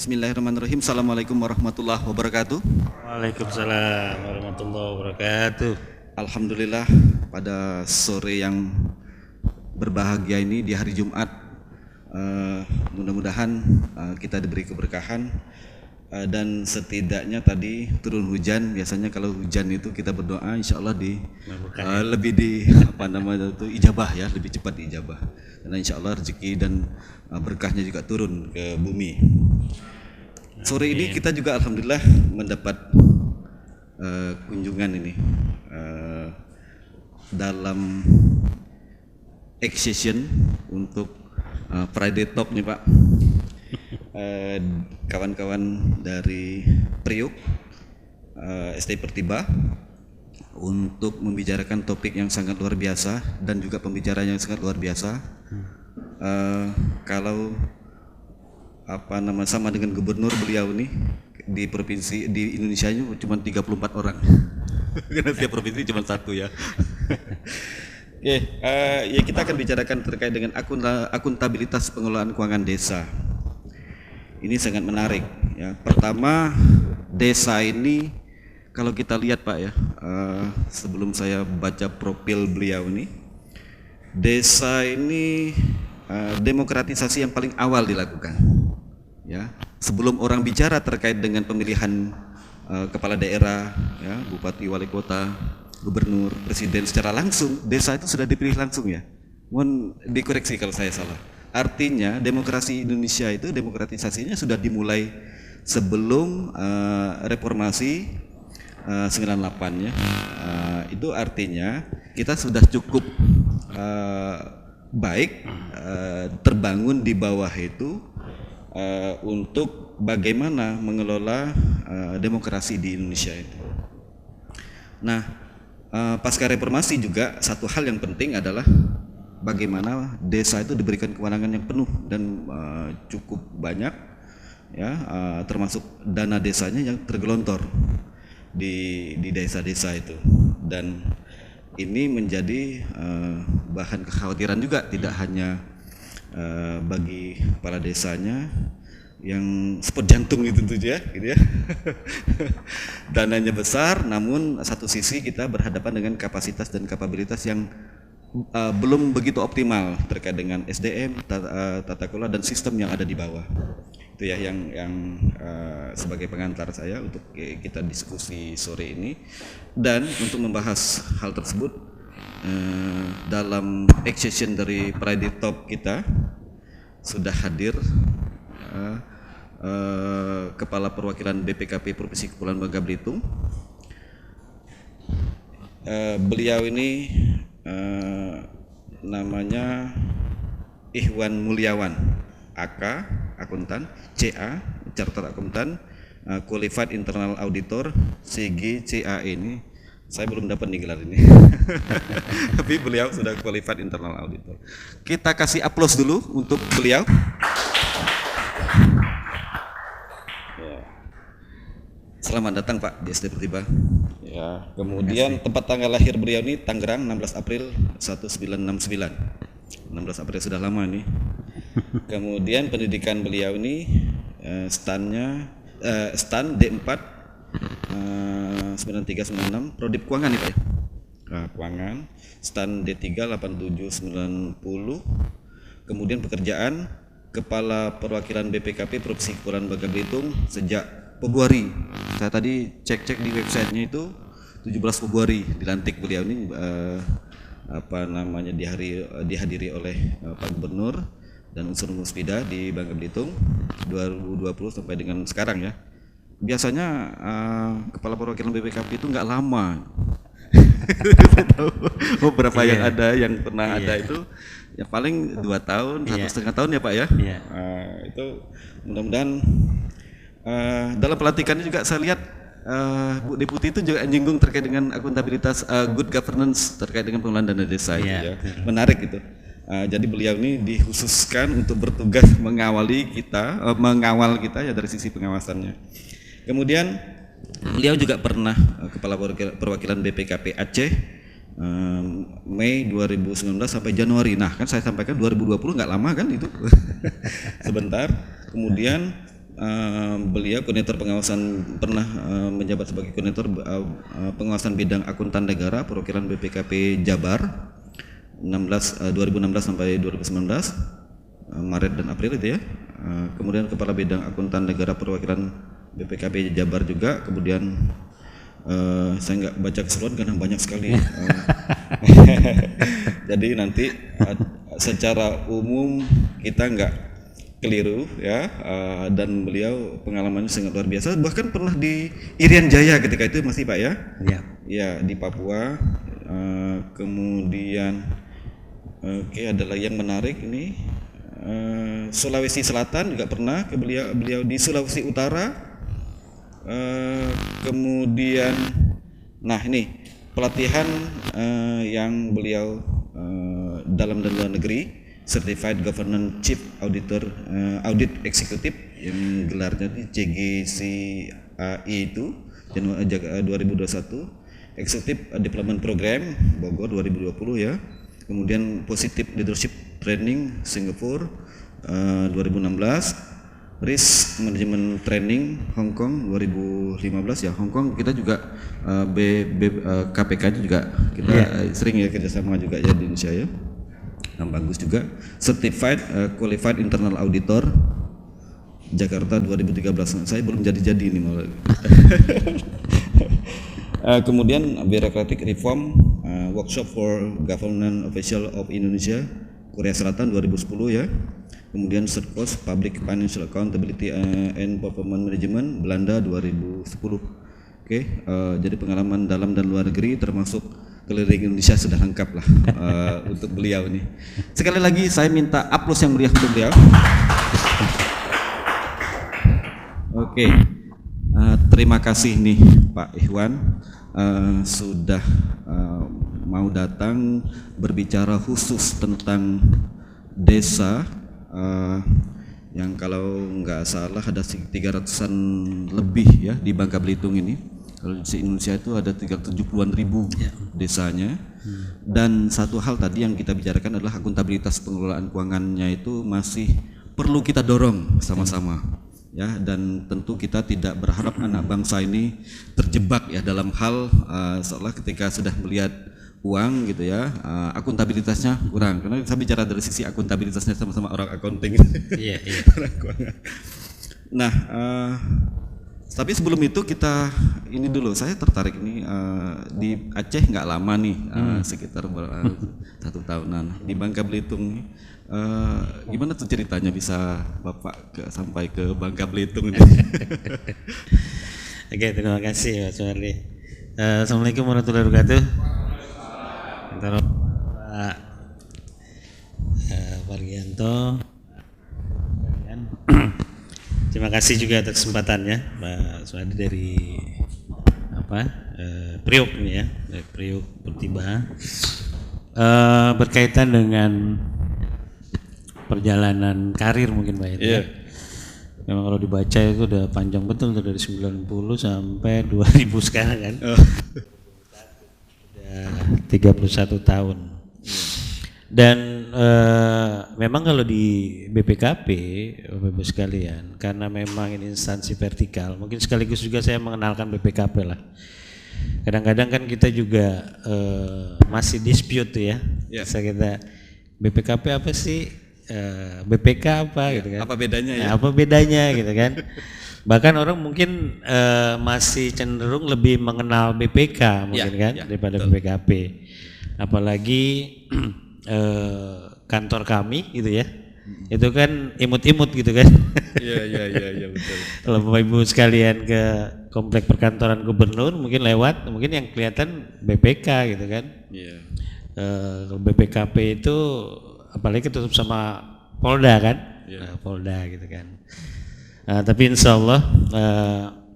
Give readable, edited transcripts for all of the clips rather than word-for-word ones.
Bismillahirrahmanirrahim. Assalamualaikum warahmatullahi wabarakatuh. Waalaikumsalam warahmatullahi wabarakatuh. Alhamdulillah, pada sore yang berbahagia ini di hari Jumat, mudah-mudahan kita diberi keberkahan, dan setidaknya tadi turun hujan. Biasanya kalau hujan itu kita berdoa insya Allah lebih di ijabah ya, lebih cepat diijabah, karena insya Allah rezeki dan berkahnya juga turun ke bumi. Sore ini kita juga alhamdulillah mendapat kunjungan ini dalam session untuk Friday Talk nih Pak. Kawan-kawan dari Priuk ST Pertiba untuk membicarakan topik yang sangat luar biasa dan juga pembicara yang sangat luar biasa. Kalau sama dengan gubernur beliau nih di provinsi di Indonesia ini cuma 34 orang. Karena setiap provinsi cuma satu ya. Oke, ya kita akan bicarakan terkait dengan akuntabilitas pengelolaan keuangan desa. Ini sangat menarik ya. Pertama, desa ini kalau kita lihat Pak ya, sebelum saya baca profil beliau ini, desa ini demokratisasi yang paling awal dilakukan. Ya, sebelum orang bicara terkait dengan pemilihan kepala daerah, ya, bupati, wali kota, gubernur, presiden secara langsung, desa itu sudah dipilih langsung ya. Mohon dikoreksi kalau saya salah. Artinya demokrasi Indonesia itu demokratisasinya sudah dimulai sebelum reformasi 98 ya. Itu artinya kita sudah cukup baik terbangun di bawah itu untuk bagaimana mengelola demokrasi di Indonesia itu. Nah, pasca reformasi juga satu hal yang penting adalah bagaimana desa itu diberikan kewenangan yang penuh dan cukup banyak ya, termasuk dana desanya yang tergelontor di desa-desa itu, dan ini menjadi bahan kekhawatiran juga, tidak hanya bagi kepala desanya yang spot jantung itu tuh ya, gitu ya. Dananya besar, namun satu sisi kita berhadapan dengan kapasitas dan kapabilitas yang belum begitu optimal terkait dengan SDM, tata kelola dan sistem yang ada di bawah. Itu ya yang sebagai pengantar saya untuk kita diskusi sore ini. Dan untuk membahas hal tersebut, dalam session dari Friday Talk kita sudah hadir Kepala Perwakilan BPKP Provinsi Kepulauan Bangka Belitung. Beliau ini namanya Ihwan Mulyawan, AK akuntan, CA Chartered Akuntan, Qualified Internal Auditor, CG CAE. Ini saya belum dapat nih gelar ini. Tapi beliau sudah Qualified Internal Auditor. Kita kasih aplaus dulu untuk beliau. Ya. Selamat datang Pak di SD Pertiba. Ya, kemudian tempat tanggal lahir beliau ini Tangerang 16 April 1969. 16 April sudah lama nih. Kemudian pendidikan beliau ini stan D4 9396, Prodip Keuangan nih Pak ya. Nah, Keuangan, stan D3 8790. Kemudian pekerjaan Kepala Perwakilan BPKP Provinsi Kepulauan Bangka Belitung sejak Februari. Saya tadi cek di websitenya itu 17 Februari dilantik beliau ini, dihadiri oleh Pak Gubernur dan unsur Musbida di Bangka Belitung 2020 sampai dengan sekarang ya. Biasanya kepala perwakilan BPKP itu nggak lama. Saya tahu beberapa yang ada, yang pernah ada itu ya paling 2 tahun, 1,5 tahun ya Pak ya. Itu mudah-mudahan dalam pelantikannya juga saya lihat Bu Deputi itu juga nyinggung terkait dengan akuntabilitas, good governance terkait dengan pengelolaan dana desa itu ya. Menarik itu. Jadi beliau ini dikhususkan untuk bertugas mengawal kita ya dari sisi pengawasannya. Kemudian beliau juga pernah Kepala Perwakilan BPKP Aceh Mei 2019 sampai Januari. Nah kan saya sampaikan 2020 nggak lama kan itu. Sebentar. Kemudian beliau koordinator pengawasan pernah menjabat sebagai koordinator pengawasan bidang akuntan negara perwakilan BPKP Jabar 2016 sampai 2019 Maret dan April itu ya. Kemudian kepala bidang akuntan negara perwakilan BPKP Jabar juga. Kemudian saya nggak baca keseluruhan karena banyak sekali. Jadi nanti secara umum kita nggak keliru ya, dan beliau pengalamannya sangat luar biasa, bahkan pernah di Irian Jaya ketika itu masih Pak ya. Ya di Papua. Kemudian ada lagi yang menarik ini, Sulawesi Selatan juga pernah beliau di Sulawesi Utara. Kemudian nah ini pelatihan yang beliau dalam dan luar negeri, Certified Governance Chief Auditor, Audit Executive yang gelarnya di CGCAI itu Januari 2021, Executive Development Program Bogor 2020 ya. Kemudian Positive Leadership Training Singapura 2016, Risk Management Training Hong Kong 2015 ya. Hong Kong kita juga KPK juga kita sering ya kerjasama juga ya di Indonesia ya. Bagus juga. Certified Qualified Internal Auditor Jakarta 2013. Saya belum jadi ini malah. Kemudian Bureaucratic Reform Workshop for Government Official of Indonesia Korea Selatan 2010 ya. Kemudian Surplus Public Financial Accountability and Performance Management Belanda 2010. Jadi pengalaman dalam dan luar negeri termasuk keliling Indonesia sudah lengkap lah untuk beliau ini. Sekali lagi saya minta aplaus yang meriah untuk beliau. Terima kasih nih Pak Ikhwan sudah mau datang berbicara khusus tentang desa yang kalau nggak salah ada 300-an lebih ya di Bangka Belitung ini. Kalau di Indonesia itu ada 370-an ribu desanya. Dan satu hal tadi yang kita bicarakan adalah akuntabilitas pengelolaan keuangannya itu masih perlu kita dorong sama-sama ya, dan tentu kita tidak berharap anak bangsa ini terjebak ya dalam hal seolah ketika sudah melihat uang gitu ya, akuntabilitasnya kurang, karena saya bicara dari sisi akuntabilitasnya sama-sama orang accounting. Orang keuangan. Nah, tapi sebelum itu kita ini dulu, saya tertarik ini di Aceh nggak lama nih, sekitar 1 tahunan di Bangka Belitung. Gimana tuh ceritanya bisa Bapak sampai ke Bangka Belitung ini? Oke, terima kasih Pak Suwardi. Assalamualaikum warahmatullahi wabarakatuh. Pak Wargianto. Terima kasih juga atas kesempatannya Pak Suwardi dari Priok ini ya, dari Priok Pertiba, berkaitan dengan perjalanan karir mungkin Pak ya. Memang kalau dibaca itu udah panjang betul tuh, dari 90 sampai 2000 sekarang kan. Udah 31 tahun. Dan memang kalau di BPKP, Bapak sekalian, karena memang ini instansi vertikal, mungkin sekaligus juga saya mengenalkan BPKP lah. Kadang-kadang kan kita juga masih dispute tuh ya. Kita BPKP apa sih? BPK apa gitu kan? Apa bedanya ya? Apa bedanya gitu kan? Bahkan orang mungkin masih cenderung lebih mengenal BPK mungkin kan daripada BPKP. Apalagi kantor kami gitu ya, itu kan imut-imut gitu kan. Iya betul. Kalau Bapak Ibu sekalian ke komplek perkantoran gubernur mungkin lewat, mungkin yang kelihatan BPK gitu kan. Kalau BPKP itu apalagi ketutup sama Polda kan, Polda gitu kan. Tapi insya Allah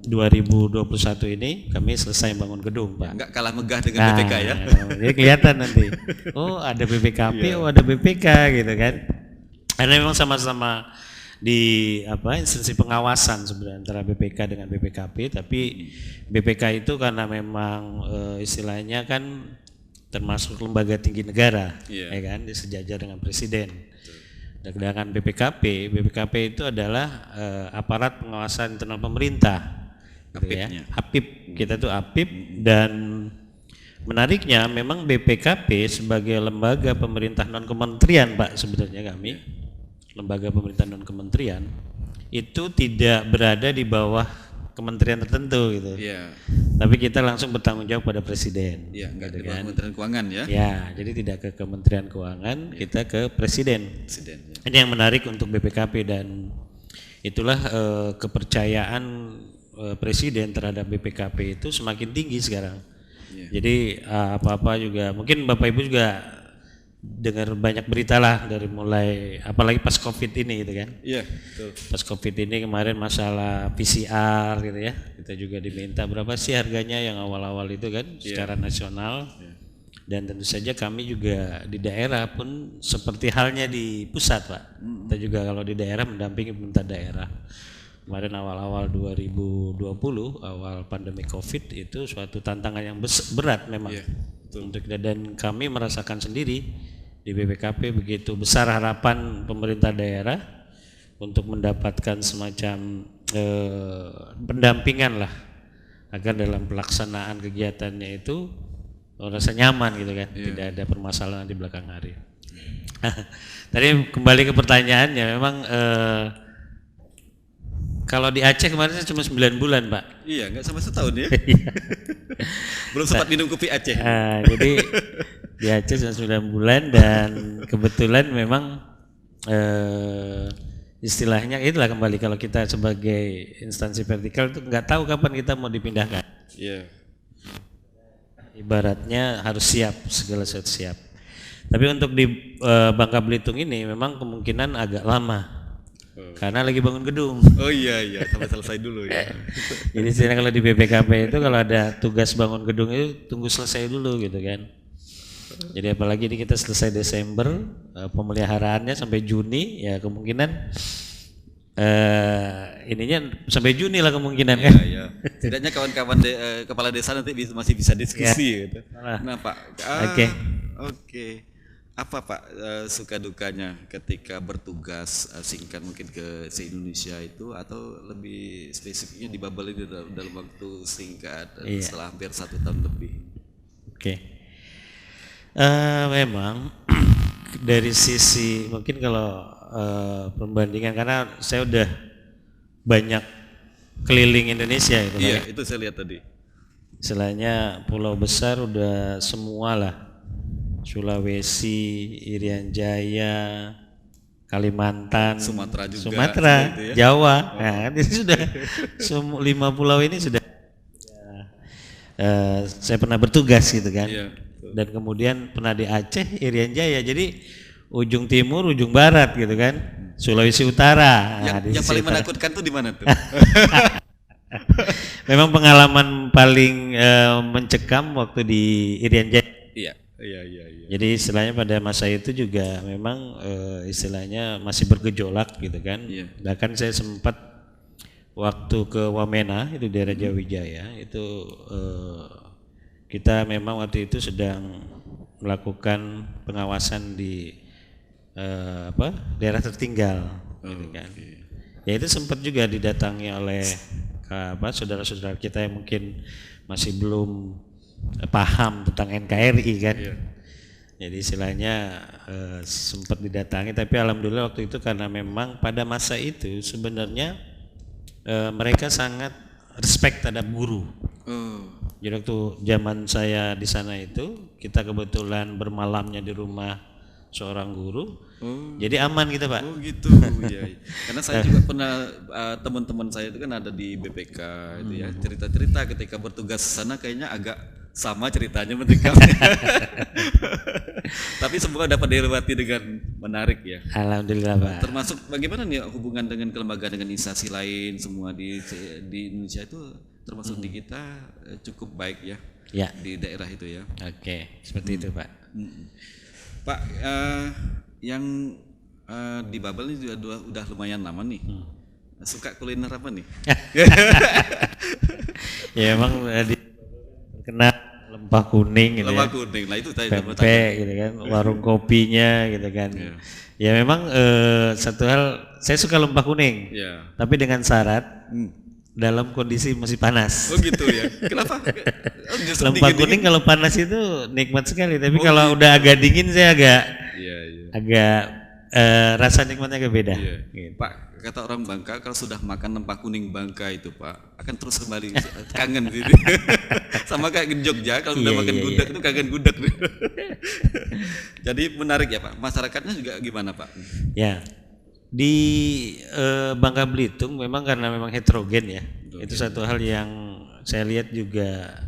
2021 ini kami selesai bangun gedung Pak. Nggak kalah megah dengan BPK ya. Jadi kelihatan nanti, oh ada BPKP, oh ada BPK gitu kan. Karena memang sama-sama di instansi pengawasan sebenarnya antara BPK dengan BPKP, tapi BPK itu karena memang istilahnya kan termasuk lembaga tinggi negara, ya kan, sejajar dengan presiden. Sedangkan BPKP itu adalah aparat pengawasan internal pemerintah, gitu ya. APIP, kita tuh APIP. Dan menariknya memang BPKP sebagai lembaga pemerintah non kementerian, Pak, sebenarnya kami lembaga pemerintah non kementerian itu tidak berada di bawah kementerian tertentu gitu. Iya. Tapi kita langsung bertanggung jawab pada presiden. Iya, enggak gitu di kan. Kementerian Keuangan ya. Ya, jadi tidak ke Kementerian Keuangan, kita ke presiden. Presiden. Ya. Ini yang menarik untuk BPKP, dan itulah kepercayaan presiden terhadap BPKP itu semakin tinggi sekarang. Iya. Jadi apa-apa juga, mungkin Bapak Ibu juga dengar banyak berita lah dari mulai apalagi pas COVID ini gitu kan. Iya, betul. Pas COVID ini kemarin masalah PCR gitu ya, kita juga diminta berapa sih harganya yang awal-awal itu kan secara nasional. Dan tentu saja kami juga di daerah pun seperti halnya di pusat, Pak. Kita juga kalau di daerah mendampingi pemerintah daerah. Kemarin awal-awal 2020, awal pandemi COVID itu suatu tantangan yang berat memang untuk kita, dan kami merasakan sendiri di BPKP begitu besar harapan pemerintah daerah untuk mendapatkan semacam pendampingan lah agar dalam pelaksanaan kegiatannya itu rasa nyaman gitu kan, tidak ada permasalahan di belakang hari. Tadi kembali ke pertanyaannya, memang kalau di Aceh kemarin saya cuma 9 bulan, Pak. Iya, nggak sampai setahun ya. Belum sempat minum kopi Aceh. Jadi di Aceh cuma 9 bulan, dan kebetulan memang istilahnya itulah kembali, kalau kita sebagai instansi vertikal itu nggak tahu kapan kita mau dipindahkan. Iya. Ibaratnya harus siap, segala sesuatu siap. Tapi untuk di Bangka Belitung ini memang kemungkinan agak lama. Karena lagi bangun gedung. Oh iya, sampai selesai dulu ya. Jadi sebenarnya kalau di BPKP itu kalau ada tugas bangun gedung itu tunggu selesai dulu gitu kan. Jadi apalagi ini kita selesai Desember, pemeliharaannya sampai Juni, ya kemungkinan ininya sampai Juni lah kemungkinan kan. Iya. Setidaknya kawan-kawan kepala desa nanti masih bisa diskusi gitu. Nah, Pak. Oke. Apa Pak suka dukanya ketika bertugas singkat mungkin ke se-Indonesia itu, atau lebih spesifiknya di Babel ini dalam waktu singkat setelah hampir 1 tahun lebih? Oke. Memang dari sisi mungkin kalau perbandingan, karena saya udah banyak keliling Indonesia itu. Iya, itu saya lihat tadi. Istilahnya pulau besar udah semua lah. Sulawesi, Irian Jaya, Kalimantan, Sumatera juga, Sumatera, gitu ya? Jawa. Nah, ini sudah 5 pulau ini sudah saya pernah bertugas gitu kan. Iya, dan kemudian pernah di Aceh, Irian Jaya. Jadi ujung timur, ujung barat gitu kan. Sulawesi Utara. Yang paling menakutkan tuh di mana tuh? Memang pengalaman paling mencekam waktu di Irian Jaya. Iya. Jadi istilahnya pada masa itu juga memang istilahnya masih bergejolak gitu kan. Bahkan saya sempat waktu ke Wamena itu daerah Jawijaya itu kita memang waktu itu sedang melakukan pengawasan di daerah tertinggal gitu kan. Ya itu sempat juga didatangi oleh saudara-saudara kita yang mungkin masih belum paham tentang NKRI kan. Jadi istilahnya sempat didatangi, tapi alhamdulillah waktu itu karena memang pada masa itu sebenarnya mereka sangat respect terhadap guru. Jadi waktu zaman saya di sana itu kita kebetulan bermalamnya di rumah seorang guru. Jadi aman kita, Pak. Oh gitu. Iya. Karena saya juga pernah teman-teman saya itu kan ada di BPK itu ya, cerita-cerita ketika bertugas di sana kayaknya agak sama ceritanya mereka. Tapi semoga dapat dilewati dengan menarik ya. Alhamdulillah, Pak. Termasuk bagaimana nih hubungan dengan kelembagaan dengan instansi lain semua di Indonesia itu, termasuk di kita cukup baik ya. Ya. Di daerah itu ya. Oke, seperti itu, Pak. Pak, yang di Babel ini udah lumayan lama nih. Suka kuliner apa nih? Ya emang terkenal lempah kuning gitu Lama ya, kuning. Nah itu saya mau tanya. pempek gitu kan, warung kopinya gitu kan. Ya memang satu hal, saya suka lempah kuning, Iya. tapi dengan syarat dalam kondisi masih panas. Oh gitu ya. Kenapa? Oh, justru Lempah dingin-dingin. kuning kalau panas itu nikmat sekali, tapi kalau udah agak dingin saya Iya, iya. agak rasa nikmatnya agak beda. Iya. Gitu. Pak, kata orang Bangka kalau sudah makan lempah kuning Bangka itu Pak akan terus kembali kangen gitu. Sama kayak di Jogja kalau udah Iya, makan iya, gudeg itu kangen gudeg. Jadi menarik ya Pak. Masyarakatnya juga gimana Pak? Ya, di Bangka Belitung memang karena memang heterogen ya. Itu satu hal yang saya lihat juga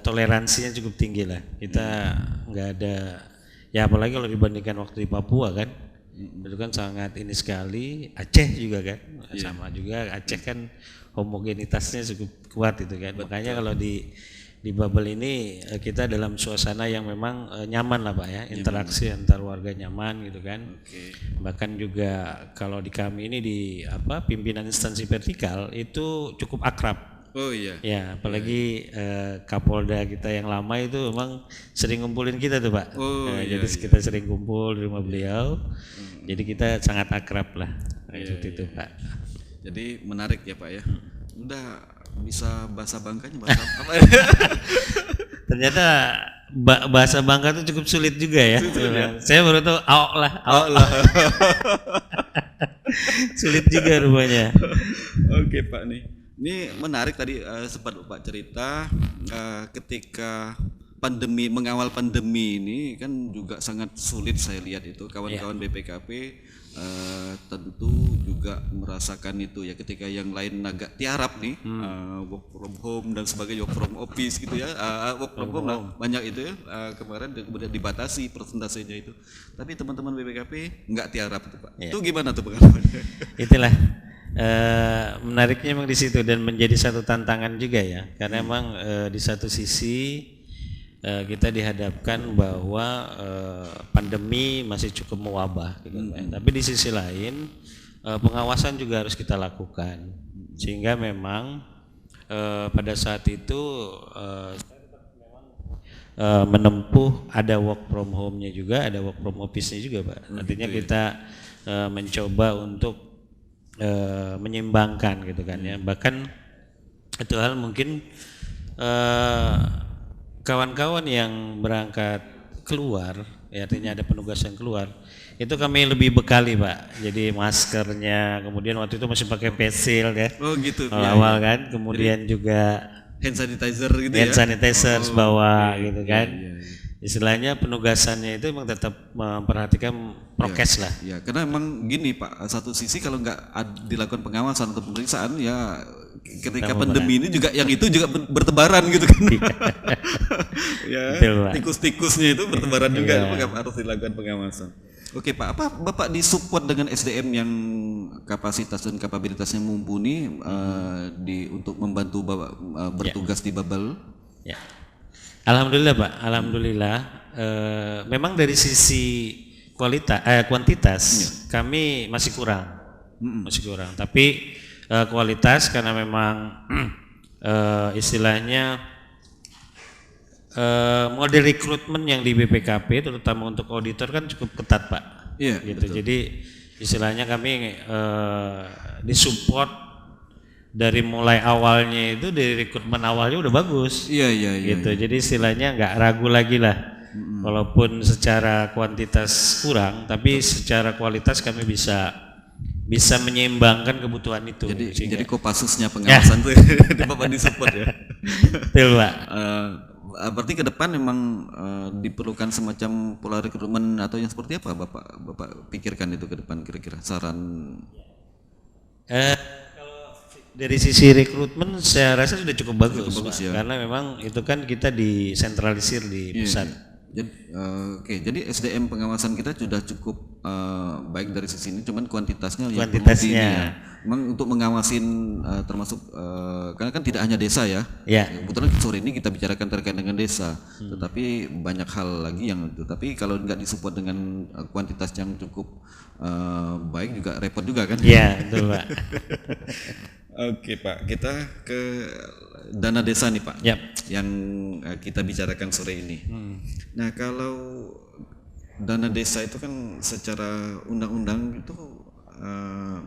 toleransinya cukup tinggi lah. Kita nggak ada, ya apalagi kalau dibandingkan waktu di Papua kan, itu kan sangat ini sekali. Aceh juga kan, sama juga. Aceh kan homogenitasnya cukup kuat itu kan. Makanya kalau di Babel ini kita dalam suasana yang memang nyaman lah Pak ya, interaksi antar warga nyaman gitu kan. Bahkan juga kalau di kami ini di pimpinan instansi vertikal itu cukup akrab. Oh iya. Ya, apalagi Kapolda kita yang lama itu memang sering ngumpulin kita tuh Pak. Oh, iya, jadi kita sering kumpul di rumah beliau. Jadi kita sangat akrab lah. Itu Pak. Jadi menarik ya Pak ya. Udah bisa bahasa Bangkanya bahasa apa? Ternyata bahasa Bangka itu cukup sulit juga ya. Saya baru tahu awak lah. Sulit juga rupanya. Oke Pak nih. Ini menarik tadi sempat Pak cerita ketika pandemi, mengawal pandemi ini kan juga sangat sulit saya lihat itu kawan-kawan BPKP tentu juga merasakan itu ya ketika yang lain agak tiarap nih work from home dan sebagainya, work from office gitu ya, work from home lah, banyak itu ya kemarin kemudian dibatasi persentasenya itu, tapi teman-teman BPKP nggak tiarap itu Pak. Itu gimana tuh pengalamannya? Itulah menariknya memang di situ dan menjadi satu tantangan juga ya, karena memang di satu sisi kita dihadapkan bahwa pandemi masih cukup mewabah gitu kan. Tapi di sisi lain pengawasan juga harus kita lakukan, sehingga memang pada saat itu menempuh ada work from home-nya juga, ada work from office-nya juga Pak. Artinya kita mencoba untuk menyeimbangkan gitu kan ya. Bahkan itu hal mungkin kawan-kawan yang berangkat keluar, ya artinya ada penugasan keluar, itu kami lebih bekali Pak. Jadi maskernya, kemudian waktu itu masih pakai face shield ya. Oh gitu. Awal kan, kemudian juga Hand sanitizer gitu ya. hand sanitizer bawa gitu kan. Istilahnya penugasannya itu memang tetap memperhatikan prokes lah. Ya, karena emang gini Pak, satu sisi kalau nggak dilakukan pengawasan atau pemeriksaan ya ketika pandemi ini juga yang itu juga bertebaran gitu kan. Ya, tikus-tikusnya itu bertebaran juga, harus dilakukan pengawasan. Oke Pak, apa Bapak disupport dengan SDM yang kapasitas dan kapabilitasnya mumpuni untuk membantu Bapak bertugas di Babel? Ya. Alhamdulillah Pak, alhamdulillah. Memang dari sisi kuantitas kami masih kurang, Tapi kualitas karena memang istilahnya model rekrutmen yang di BPKP terutama untuk auditor kan cukup ketat Pak. Iya. Gitu. Jadi istilahnya kami disupport dari mulai awalnya itu, dari rekrutmen awalnya udah bagus. Iya. Gitu. Jadi istilahnya nggak ragu lagi lah. Walaupun secara kuantitas kurang, tapi secara kualitas kami bisa menyeimbangkan kebutuhan itu. Jadi Kopassusnya pengawasan tuh Bapak disupport ya. Betul Pak. Berarti ke depan memang diperlukan semacam pola rekrutmen atau yang seperti apa Bapak pikirkan itu ke depan kira-kira saran? Dari sisi rekrutmen saya rasa sudah cukup bagus ya. Karena memang itu kan kita disentralisir di pusat. Jadi SDM pengawasan kita sudah cukup baik dari sisi ini, cuman kuantitasnya yang memang untuk mengawasin termasuk karena kan tidak hanya desa ya. Kebetulan sore ini kita bicarakan terkait dengan desa, tetapi banyak hal lagi yang itu. Tapi kalau nggak disupport dengan kuantitas yang cukup baik juga repot juga kan? Iya betul Pak. Oke Pak, kita ke dana desa nih Pak, Yap. yang kita bicarakan sore ini. Nah kalau dana desa itu kan secara undang-undang itu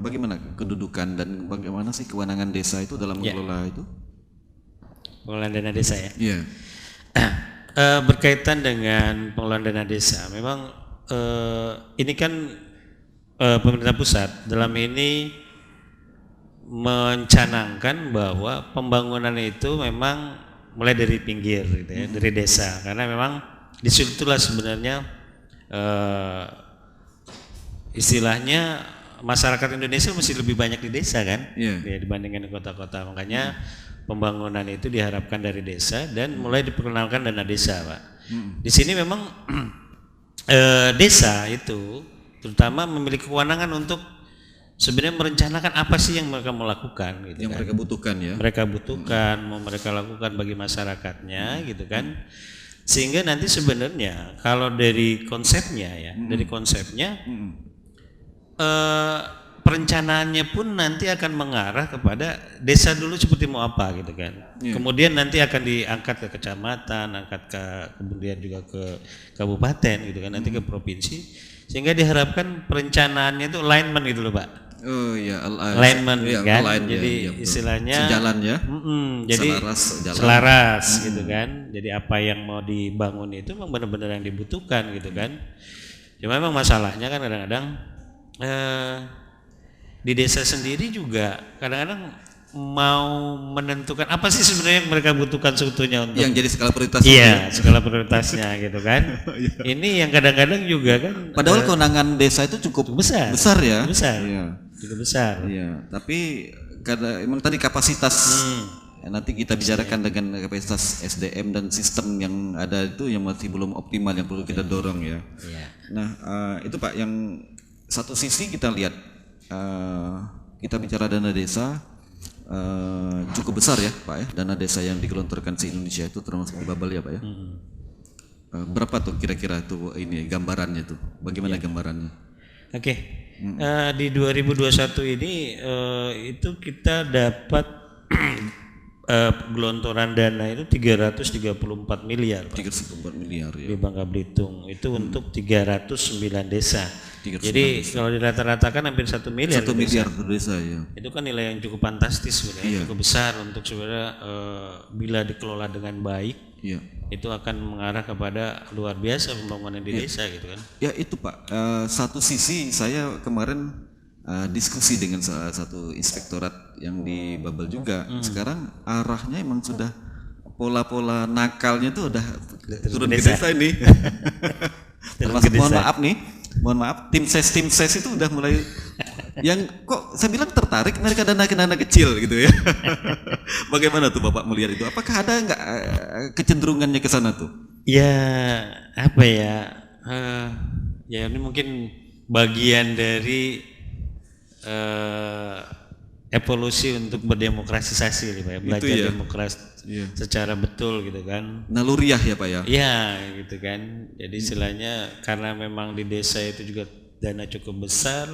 bagaimana kedudukan dan bagaimana sih kewenangan desa itu dalam mengelola itu? Pengelolaan dana desa ya. Iya. Berkaitan dengan pengelolaan dana desa, memang ini kan pemerintah pusat dalam ini mencanangkan bahwa pembangunan itu memang mulai dari pinggir gitu ya, dari desa, karena memang disitulah sebenarnya istilahnya masyarakat Indonesia masih lebih banyak di desa kan, ya, dibandingkan di kota-kota. Makanya pembangunan itu diharapkan dari desa dan mulai diperkenalkan dana desa, Pak. Di sini memang desa itu terutama memiliki kewenangan untuk sebenarnya merencanakan apa sih yang mereka mau lakukan gitu, yang mereka butuhkan ya. Mereka butuhkan, mau mereka lakukan bagi masyarakatnya gitu kan. Sehingga nanti sebenarnya kalau dari konsepnya ya, dari konsepnya perencanaannya pun nanti akan mengarah kepada desa dulu seperti mau apa gitu kan. Kemudian nanti akan diangkat ke kecamatan, angkat ke kemudian juga ke kabupaten gitu kan, nanti ke provinsi, sehingga diharapkan perencanaannya itu alignment gitu loh Pak. Oh iya, alignment kan. Jadi istilahnya sejalan ya. Jadi selaras gitu kan. Jadi apa yang mau dibangun itu memang benar-benar yang dibutuhkan gitu kan. Cuma memang masalahnya kan kadang-kadang di desa sendiri juga kadang-kadang mau menentukan apa sih sebenarnya yang mereka butuhkan sebetulnya untuk yang jadi skala prioritas. Iya, skala prioritasnya gitu kan. Ini yang kadang-kadang juga kan padahal kewenangan desa itu cukup besar ya. Cukup besar. Iya, tapi karena emang tadi kapasitas nanti kita bicarakan dengan kapasitas SDM dan sistem yang ada itu yang masih belum optimal, yang perlu kita dorong ya. Nah, itu Pak, yang satu sisi kita lihat kita bicara dana desa cukup besar ya Pak ya, dana desa yang digelontorkan di Indonesia itu termasuk di Babel ya Pak ya. Berapa tuh kira-kira tuh ini gambarannya tuh? Bagaimana gambarannya? Oke. Di 2021 ini itu kita dapat gelontoran dana itu 334 miliar Pak. 334 miliar ya. Di Bangka Belitung itu untuk 309 desa. Jadi kalau dirata-ratakan hampir 1 miliar. 1 miliar per desa ya. Itu kan nilai yang cukup fantastis sebenarnya, cukup besar untuk sebenarnya bila dikelola dengan baik. Itu akan mengarah kepada luar biasa pembangunan di desa gitu kan. Ya itu Pak, satu sisi saya kemarin diskusi dengan salah satu inspektorat yang di Babel juga. Sekarang arahnya emang sudah pola-pola nakalnya itu udah turun ke desa ini. Termasuk mohon maaf tim ses itu udah mulai yang kok saya bilang tertarik mereka dana kecil gitu ya. Bagaimana tuh Bapak melihat itu? Apakah ada nggak kecenderungannya ke sana tuh? Ya apa ya? Ya ini mungkin bagian dari evolusi untuk berdemokratisasi Pak ya, belajar demokrasi secara betul gitu kan. Naluriah ya Pak ya? Iya gitu kan. Jadi istilahnya karena memang di desa itu juga dana cukup besar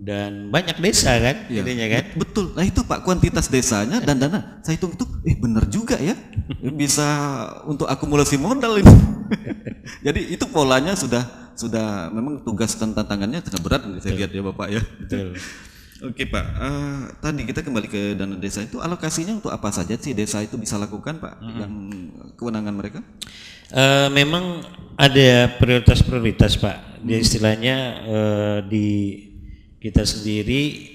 dan banyak desa kan, intinya kan. Betul. Nah itu Pak, kuantitas desanya dan dana saya hitung itu benar juga ya. Bisa untuk akumulasi modal ini. Jadi itu polanya sudah memang tugas dan tantangannya sangat berat saya lihat ya Bapak ya. Betul. Oke Pak, tadi kita kembali ke dana desa itu alokasinya untuk apa saja sih desa itu bisa lakukan Pak, yang kewenangan mereka? Memang ada prioritas-prioritas Pak. Dia istilahnya di kita sendiri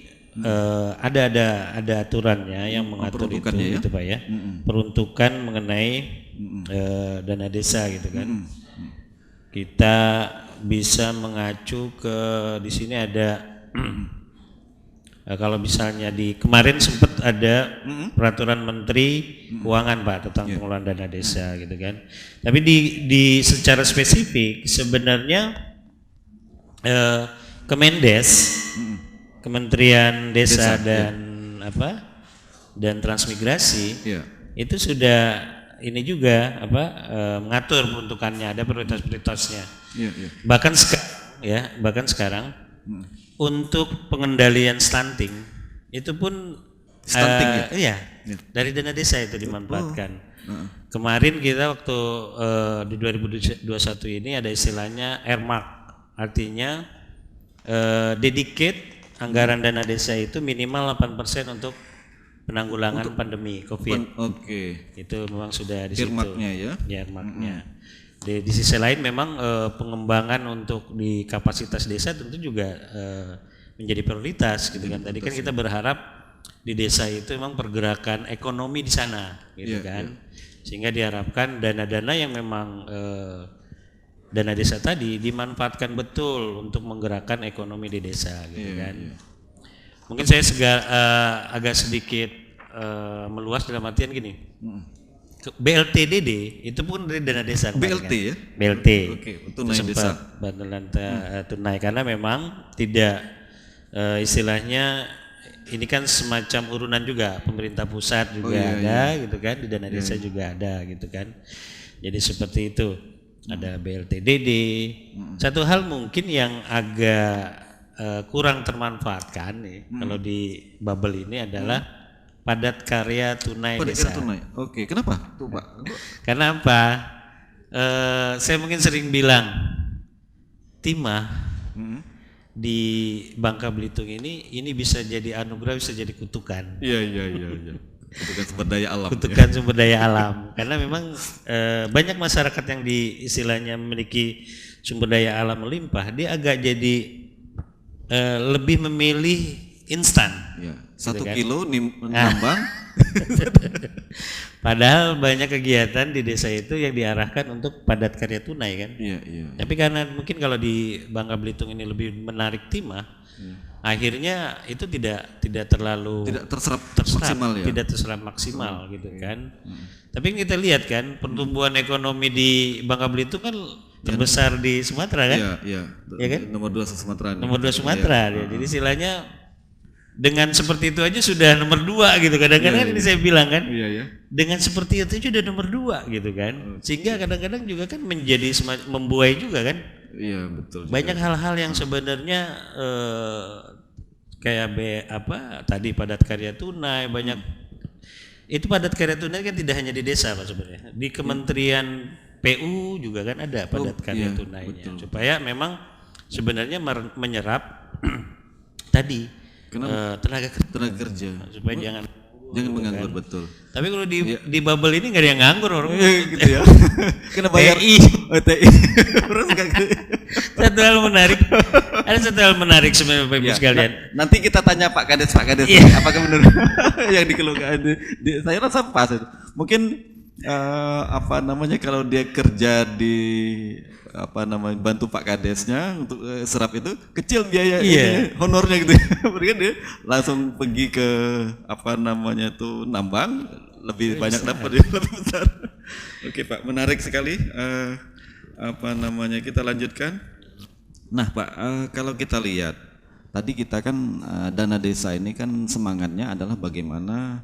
ada aturannya yang mengatur itu gitu Pak ya. Peruntukan mengenai dana desa gitu kan. Kita bisa mengacu ke di sini ada kalau misalnya di kemarin sempat ada peraturan Menteri Keuangan Pak tentang pengelolaan dana desa gitu kan. Tapi di secara spesifik sebenarnya Kemendes, Kementerian Desa dan dan Transmigrasi itu sudah ini juga mengatur peruntukannya, ada prioritas-prioritasnya. Bahkan sekarang untuk pengendalian stunting itu pun Stunting ya? Iya, dari dana desa itu dimanfaatkan. Kemarin kita waktu di 2021 ini ada istilahnya earmark, artinya dedicate anggaran dana desa itu minimal 8% untuk penanggulangan pandemi COVID. Oke. Itu memang sudah di situ. Earmarknya ya? Ya, earmarknya. Di sisi lain memang pengembangan untuk di kapasitas desa tentu juga menjadi prioritas gitu kan. Tadi kan kita berharap di desa itu memang pergerakan ekonomi di sana gitu kan. Sehingga diharapkan dana-dana yang memang dana desa tadi dimanfaatkan betul untuk menggerakkan ekonomi di desa gitu kan. Mungkin saya agak sedikit meluas dalam artian gini. BLTDD itu pun dari dana desa. BLT kan? ya? BLT. Oke, tunai desa. Bantuan tunai karena memang tidak istilahnya ini kan semacam urunan juga, pemerintah pusat juga ada gitu kan, di dana desa juga ada gitu kan. Jadi seperti itu. Ada BLTDD. Satu hal mungkin yang agak kurang termanfaatkan nih kalau di bubble ini adalah padat karya tunai desa. Tunai. Oke, kenapa tuh Pak? Karena apa? Saya mungkin sering bilang timah di Bangka Belitung ini bisa jadi anugerah, bisa jadi kutukan. Iya. Kutukan sumber daya alam. Kutukan sumber daya alam. Karena memang banyak masyarakat yang di istilahnya memiliki sumber daya alam melimpah, dia agak jadi lebih memilih instan. Ya. 1 kan? kilo nambang. Padahal banyak kegiatan di desa itu yang diarahkan untuk padat karya tunai kan. Iya. Tapi karena mungkin kalau di Bangka Belitung ini lebih menarik timah, akhirnya itu tidak terlalu terserap maksimal ya. Tidak terserap maksimal gitu kan. Tapi kita lihat kan pertumbuhan ekonomi di Bangka Belitung kan terbesar di Sumatera kan? Iya. Ya kan? Nomor 2 Sumatera. Nomor 2 Sumatera. Jadi istilahnya dengan seperti itu aja sudah nomor 2 gitu. Kadang-kadang ini saya bilang kan. Iya. Dengan seperti itu aja udah nomor 2 gitu kan. Sehingga kadang-kadang juga kan menjadi membuai juga kan. Iya, betul. Banyak hal-hal yang sebenarnya kayak tadi padat karya tunai banyak. Itu padat karya tunai kan tidak hanya di desa Pak sebenarnya. Di Kementerian PU juga kan ada padat karya tunainya. Betul. Supaya memang sebenarnya menyerap tadi tenaga kerja supaya jangan menganggur kan? Betul. Tapi kalau di bubble ini nggak ada yang nganggur orang gitu ya. Kena bayar TI. Satu hal menarik. Ada satu hal menarik sebenarnya Bapak Ibu sekalian. Nanti kita tanya Pak Kades apakah benar yang dikeluhkan. Saya rasa pas itu. Mungkin kalau dia kerja di bantu Pak Kadesnya untuk serap itu kecil biaya honornya gitu ya. Mungkin dia langsung pergi ke nambang lebih banyak dapat lebih besar. Oke Pak, menarik sekali. Kita lanjutkan. Nah Pak, kalau kita lihat tadi kita kan dana desa ini kan semangatnya adalah bagaimana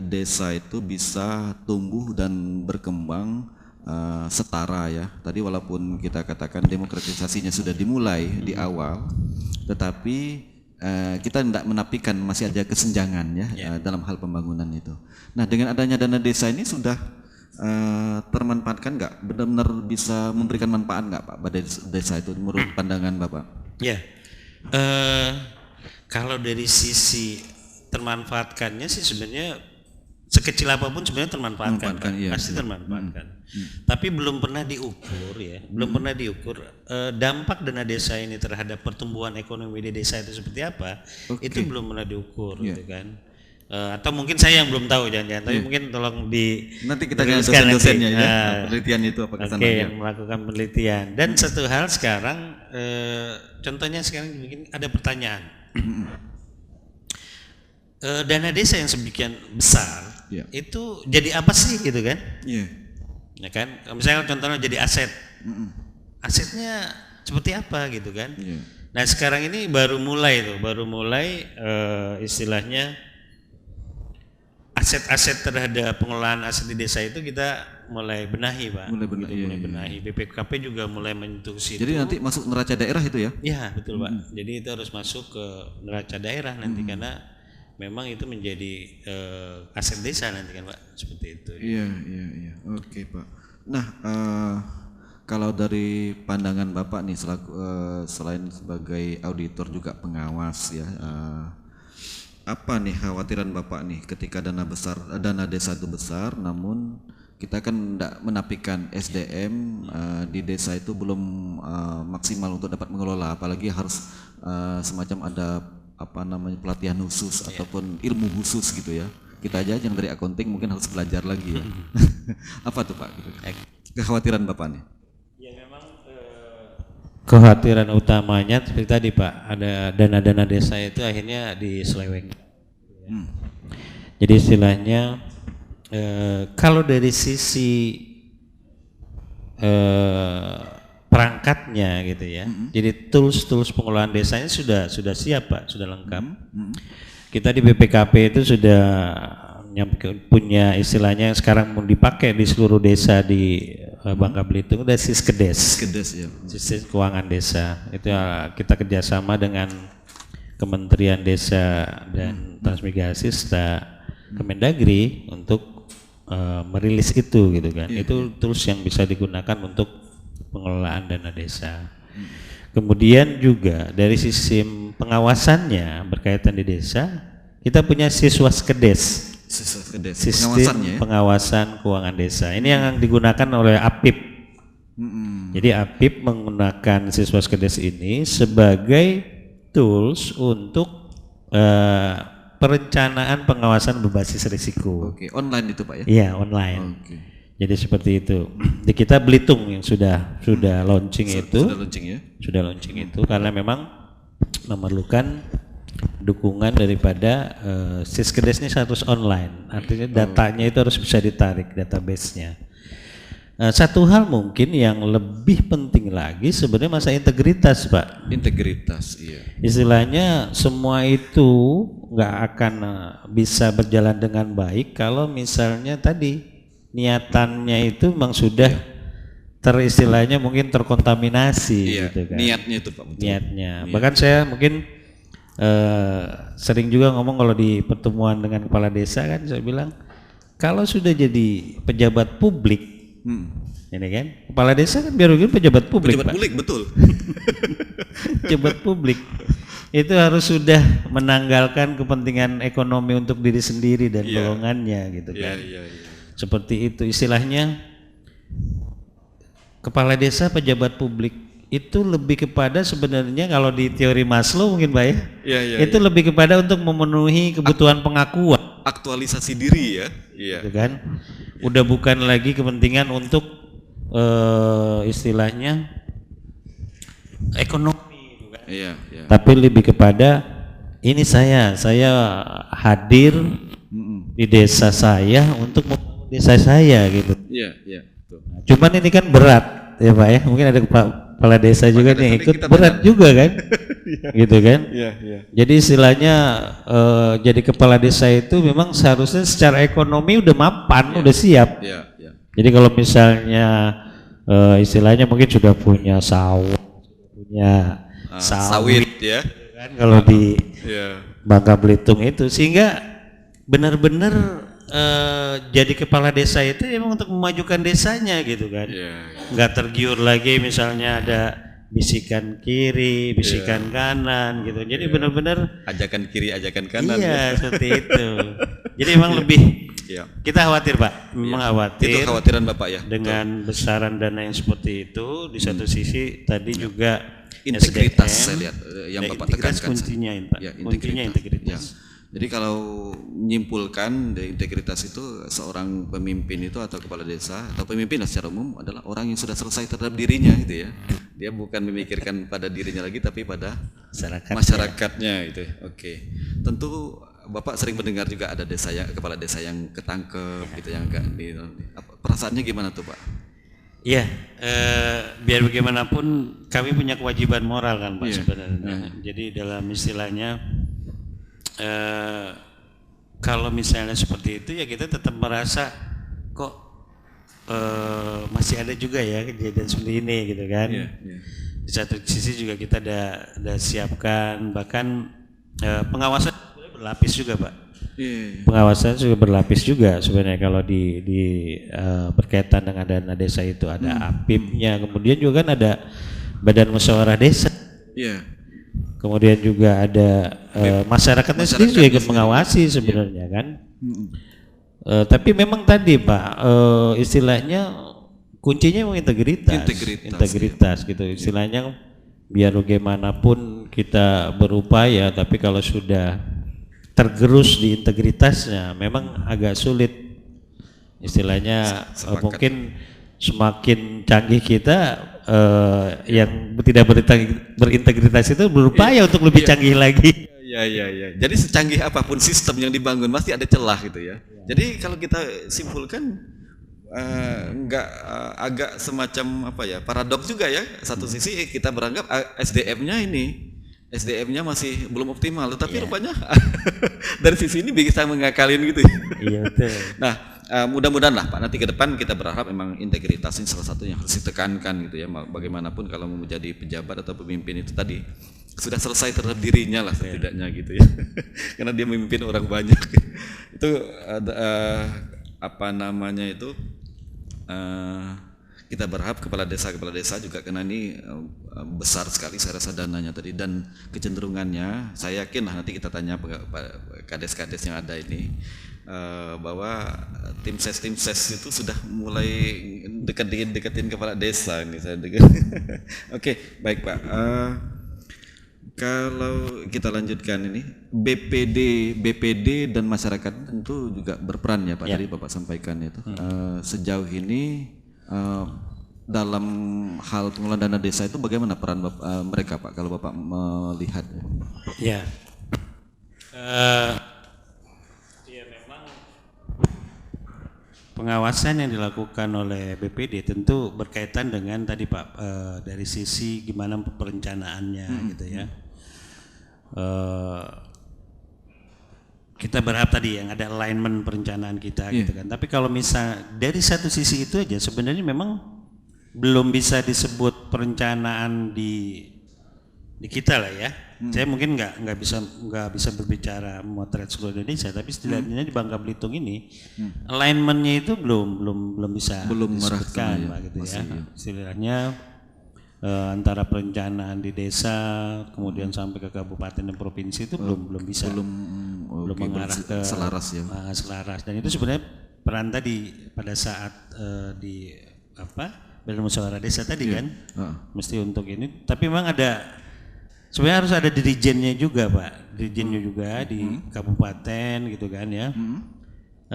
desa itu bisa tumbuh dan berkembang setara ya. Tadi walaupun kita katakan demokratisasinya sudah dimulai di awal, tetapi kita tidak menafikan masih ada kesenjangan ya dalam hal pembangunan itu. Nah dengan adanya dana desa ini sudah termanfaatkan nggak? Benar-benar bisa memberikan manfaat nggak Pak pada desa itu menurut pandangan Bapak? Ya, kalau dari sisi termanfaatkannya sih sebenarnya sekecil apapun sebenarnya termanfaatkan, pasti termanfaatkan. Tapi belum pernah diukur ya, pernah diukur dampak dana desa ini terhadap pertumbuhan ekonomi di desa itu seperti apa, itu belum pernah diukur gitu kan. Atau mungkin saya yang belum tahu jangan-jangan, tapi mungkin tolong nanti kita tanya dosen-dosennya ya, penelitian itu apa kesana yang melakukan penelitian. Dan satu hal sekarang, contohnya sekarang mungkin ada pertanyaan. Dana desa yang sedemikian besar itu jadi apa sih gitu kan? Ya kan, misalnya contohnya jadi aset, asetnya seperti apa gitu kan? Nah sekarang ini baru mulai istilahnya aset-aset terhadap pengelolaan aset di desa itu kita mulai benahi Pak. Mulai benahi. BPKP juga mulai menyentuh situ. Jadi nanti masuk neraca daerah itu ya? Iya betul Pak. Jadi itu harus masuk ke neraca daerah nanti karena memang itu menjadi aset desa nanti kan Pak, seperti itu. Iya. Oke Pak. Nah, kalau dari pandangan Bapak nih selaku selain sebagai auditor juga pengawas ya, apa nih khawatiran Bapak nih ketika dana desa itu besar, namun kita kan tidak menafikan SDM di desa itu belum maksimal untuk dapat mengelola, apalagi harus semacam ada pelatihan khusus ataupun ilmu khusus gitu ya. Kita aja yang dari accounting mungkin harus belajar lagi ya. Apa tuh Pak? Kekhawatiran Bapak nih? Ya memang kekhawatiran utamanya seperti tadi Pak, ada dana-dana desa itu akhirnya diseleweng. Jadi istilahnya kalau dari sisi perangkatnya gitu ya, jadi tools pengelolaan desanya sudah siap Pak, sudah lengkap. Kita di BPKP itu sudah punya istilahnya yang sekarang mau dipakai di seluruh desa di Bangka Belitung, ada Siskedes ya. Sistem keuangan desa. Itu kita kerjasama dengan Kementerian Desa dan Transmigrasi serta Kemendagri untuk merilis itu gitu kan. Itu tools yang bisa digunakan untuk pengelolaan dana desa. Kemudian juga dari sistem pengawasannya berkaitan di desa, kita punya Siswaskedes, sistem pengawasan keuangan desa. Ini yang digunakan oleh APIP. Jadi APIP menggunakan Siswaskedes ini sebagai tools untuk perencanaan pengawasan berbasis risiko. Oke, online itu Pak ya? Iya, online. Oke. Jadi seperti itu. Di kita Belitung yang sudah launching itu. Sudah launching itu karena memang memerlukan dukungan daripada Siskedes ini harus online. Artinya datanya itu harus bisa ditarik, database-nya. Satu hal mungkin yang lebih penting lagi sebenarnya masa integritas Pak. Integritas, iya. Istilahnya semua itu nggak akan bisa berjalan dengan baik kalau misalnya tadi niatannya itu memang sudah teristilahnya mungkin terkontaminasi gitu kan. Niatnya itu Pak. Betul. Niatnya. Bahkan saya mungkin sering juga ngomong kalau di pertemuan dengan kepala desa kan saya bilang kalau sudah jadi pejabat publik, ini kan kepala desa kan biar pejabat publik. Pejabat publik betul. Pejabat publik itu harus sudah menanggalkan kepentingan ekonomi untuk diri sendiri dan golongannya gitu kan. Seperti itu istilahnya, kepala desa pejabat publik itu lebih kepada sebenarnya kalau di teori Maslow mungkin Pak ya, itu lebih kepada untuk memenuhi kebutuhan pengakuan, aktualisasi diri ya, gitu kan. Udah bukan lagi kepentingan untuk istilahnya ekonomi, gitu kan. Tapi lebih kepada ini saya hadir di desa saya untuk desa saya gitu. Betul. Cuman ini kan berat ya Pak ya. Mungkin ada kepala desa juga nih ikut berat juga kan. Gitu kan. Jadi istilahnya jadi kepala desa itu memang seharusnya secara ekonomi udah mapan, udah siap. Jadi kalau misalnya istilahnya mungkin sudah punya sawit, sawit ya. Kan kalau di Bangka Belitung itu sehingga benar-benar jadi kepala desa itu emang untuk memajukan desanya gitu kan. Nggak tergiur lagi misalnya ada bisikan kiri, bisikan kanan gitu. Jadi benar-benar ajakan kiri, ajakan kanan. Seperti itu. Jadi memang lebih kita khawatir Pak, memang khawatir. Itu khawatiran Bapak ya. Dengan besaran dana yang seperti itu di satu sisi tadi juga integritas SDM, saya lihat yang Bapak tekankan. Kuncinya Pak. Kuncinya integritas. Jadi kalau menyimpulkan integritas itu seorang pemimpin itu atau kepala desa atau pemimpin secara umum adalah orang yang sudah selesai terhadap dirinya gitu ya. Dia bukan memikirkan pada dirinya lagi tapi pada masyarakatnya itu. Oke. Tentu Bapak sering mendengar juga ada kepala desa yang ketangkep gitu yang enggak perasaannya gimana tuh Pak? Iya, biar bagaimanapun kami punya kewajiban moral kan Pak sebenarnya. Jadi dalam istilahnya kalau misalnya seperti itu ya kita tetap merasa kok masih ada juga ya kejadian seperti ini gitu kan. Di satu sisi juga kita ada siapkan bahkan pengawasan berlapis juga Pak. Iya. Pengawasan juga berlapis juga sebenarnya kalau di berkaitan dengan dana desa itu ada APIM-nya, kemudian juga kan ada Badan Musyawarah Desa. Iya. Kemudian juga ada masyarakatnya sendiri juga ikut mengawasi sebenarnya kan. Tapi memang tadi Pak istilahnya kuncinya memang integritas gitu istilahnya. Biar bagaimanapun kita berupaya, tapi kalau sudah tergerus di integritasnya memang agak sulit istilahnya. Mungkin semakin canggih kita yang tidak berintegritas itu berupaya untuk lebih canggih lagi. Iya. Jadi secanggih apapun sistem yang dibangun pasti ada celah gitu ya. Jadi kalau kita simpulkan agak semacam apa ya, paradoks juga ya. Satu sisi kita beranggap SDM-nya masih belum optimal, tetapi rupanya dari sisi ini bisa mengakalin gitu. Iya betul. Nah, mudah-mudahan lah Pak, nanti ke depan kita berharap memang integritas ini salah satu yang harus ditekankan gitu ya. Bagaimanapun kalau mau menjadi pejabat atau pemimpin itu tadi sudah selesai terhadap dirinya lah setidaknya gitu ya. Karena dia memimpin orang banyak. Itu kita berharap kepala desa juga karena ini besar sekali saya rasa dananya tadi dan kecenderungannya saya yakin lah nanti kita tanya kades-kades yang ada ini bahwa tim ses itu sudah mulai deketin kepala desa ini saya dengar. Oke, baik Pak. Kalau kita lanjutkan ini BPD dan masyarakat tentu juga berperan ya Pak. Tadi Bapak sampaikan itu sejauh ini dalam hal pengelolaan dana desa itu bagaimana peran mereka Pak kalau Bapak melihat? Ya, memang pengawasan yang dilakukan oleh BPD tentu berkaitan dengan tadi Pak dari sisi gimana perencanaannya gitu ya. Kita berharap tadi yang ada alignment perencanaan kita gitu kan. Tapi kalau misal dari satu sisi itu aja sebenarnya memang belum bisa disebut perencanaan di kita lah ya. Saya mungkin nggak bisa berbicara motret seluruh Indonesia, tapi setidaknya di Bangka Belitung ini alignmentnya itu belum bisa disebutkan Pak, gitu ya. Istilahnya antara perencanaan di desa kemudian sampai ke kabupaten dan provinsi itu belum bisa belum mengarah ke selaras ya. Selaras, dan itu sebenarnya peran tadi pada saat di Badan Musyawarah Desa tadi kan mesti untuk ini, tapi memang sebenarnya harus ada dirijennya juga Pak, dirijennya juga di kabupaten gitu kan ya.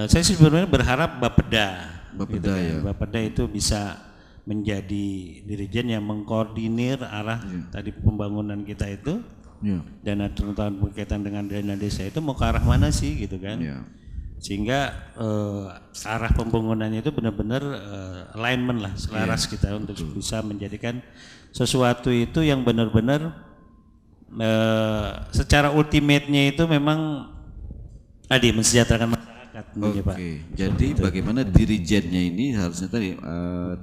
Saya sebenarnya berharap Bapeda gitu kan. Bapeda itu bisa menjadi dirijen yang mengkoordinir arah tadi pembangunan kita itu, dana terutama berkaitan dengan dana desa itu mau ke arah mana sih gitu kan, sehingga arah pembangunannya itu benar-benar alignment lah, selaras kita untuk bisa menjadikan sesuatu itu yang benar-benar secara ultimate-nya itu memang tadi mensejahterakan masyarakat. Jadi bagaimana dirijennya ini harusnya tadi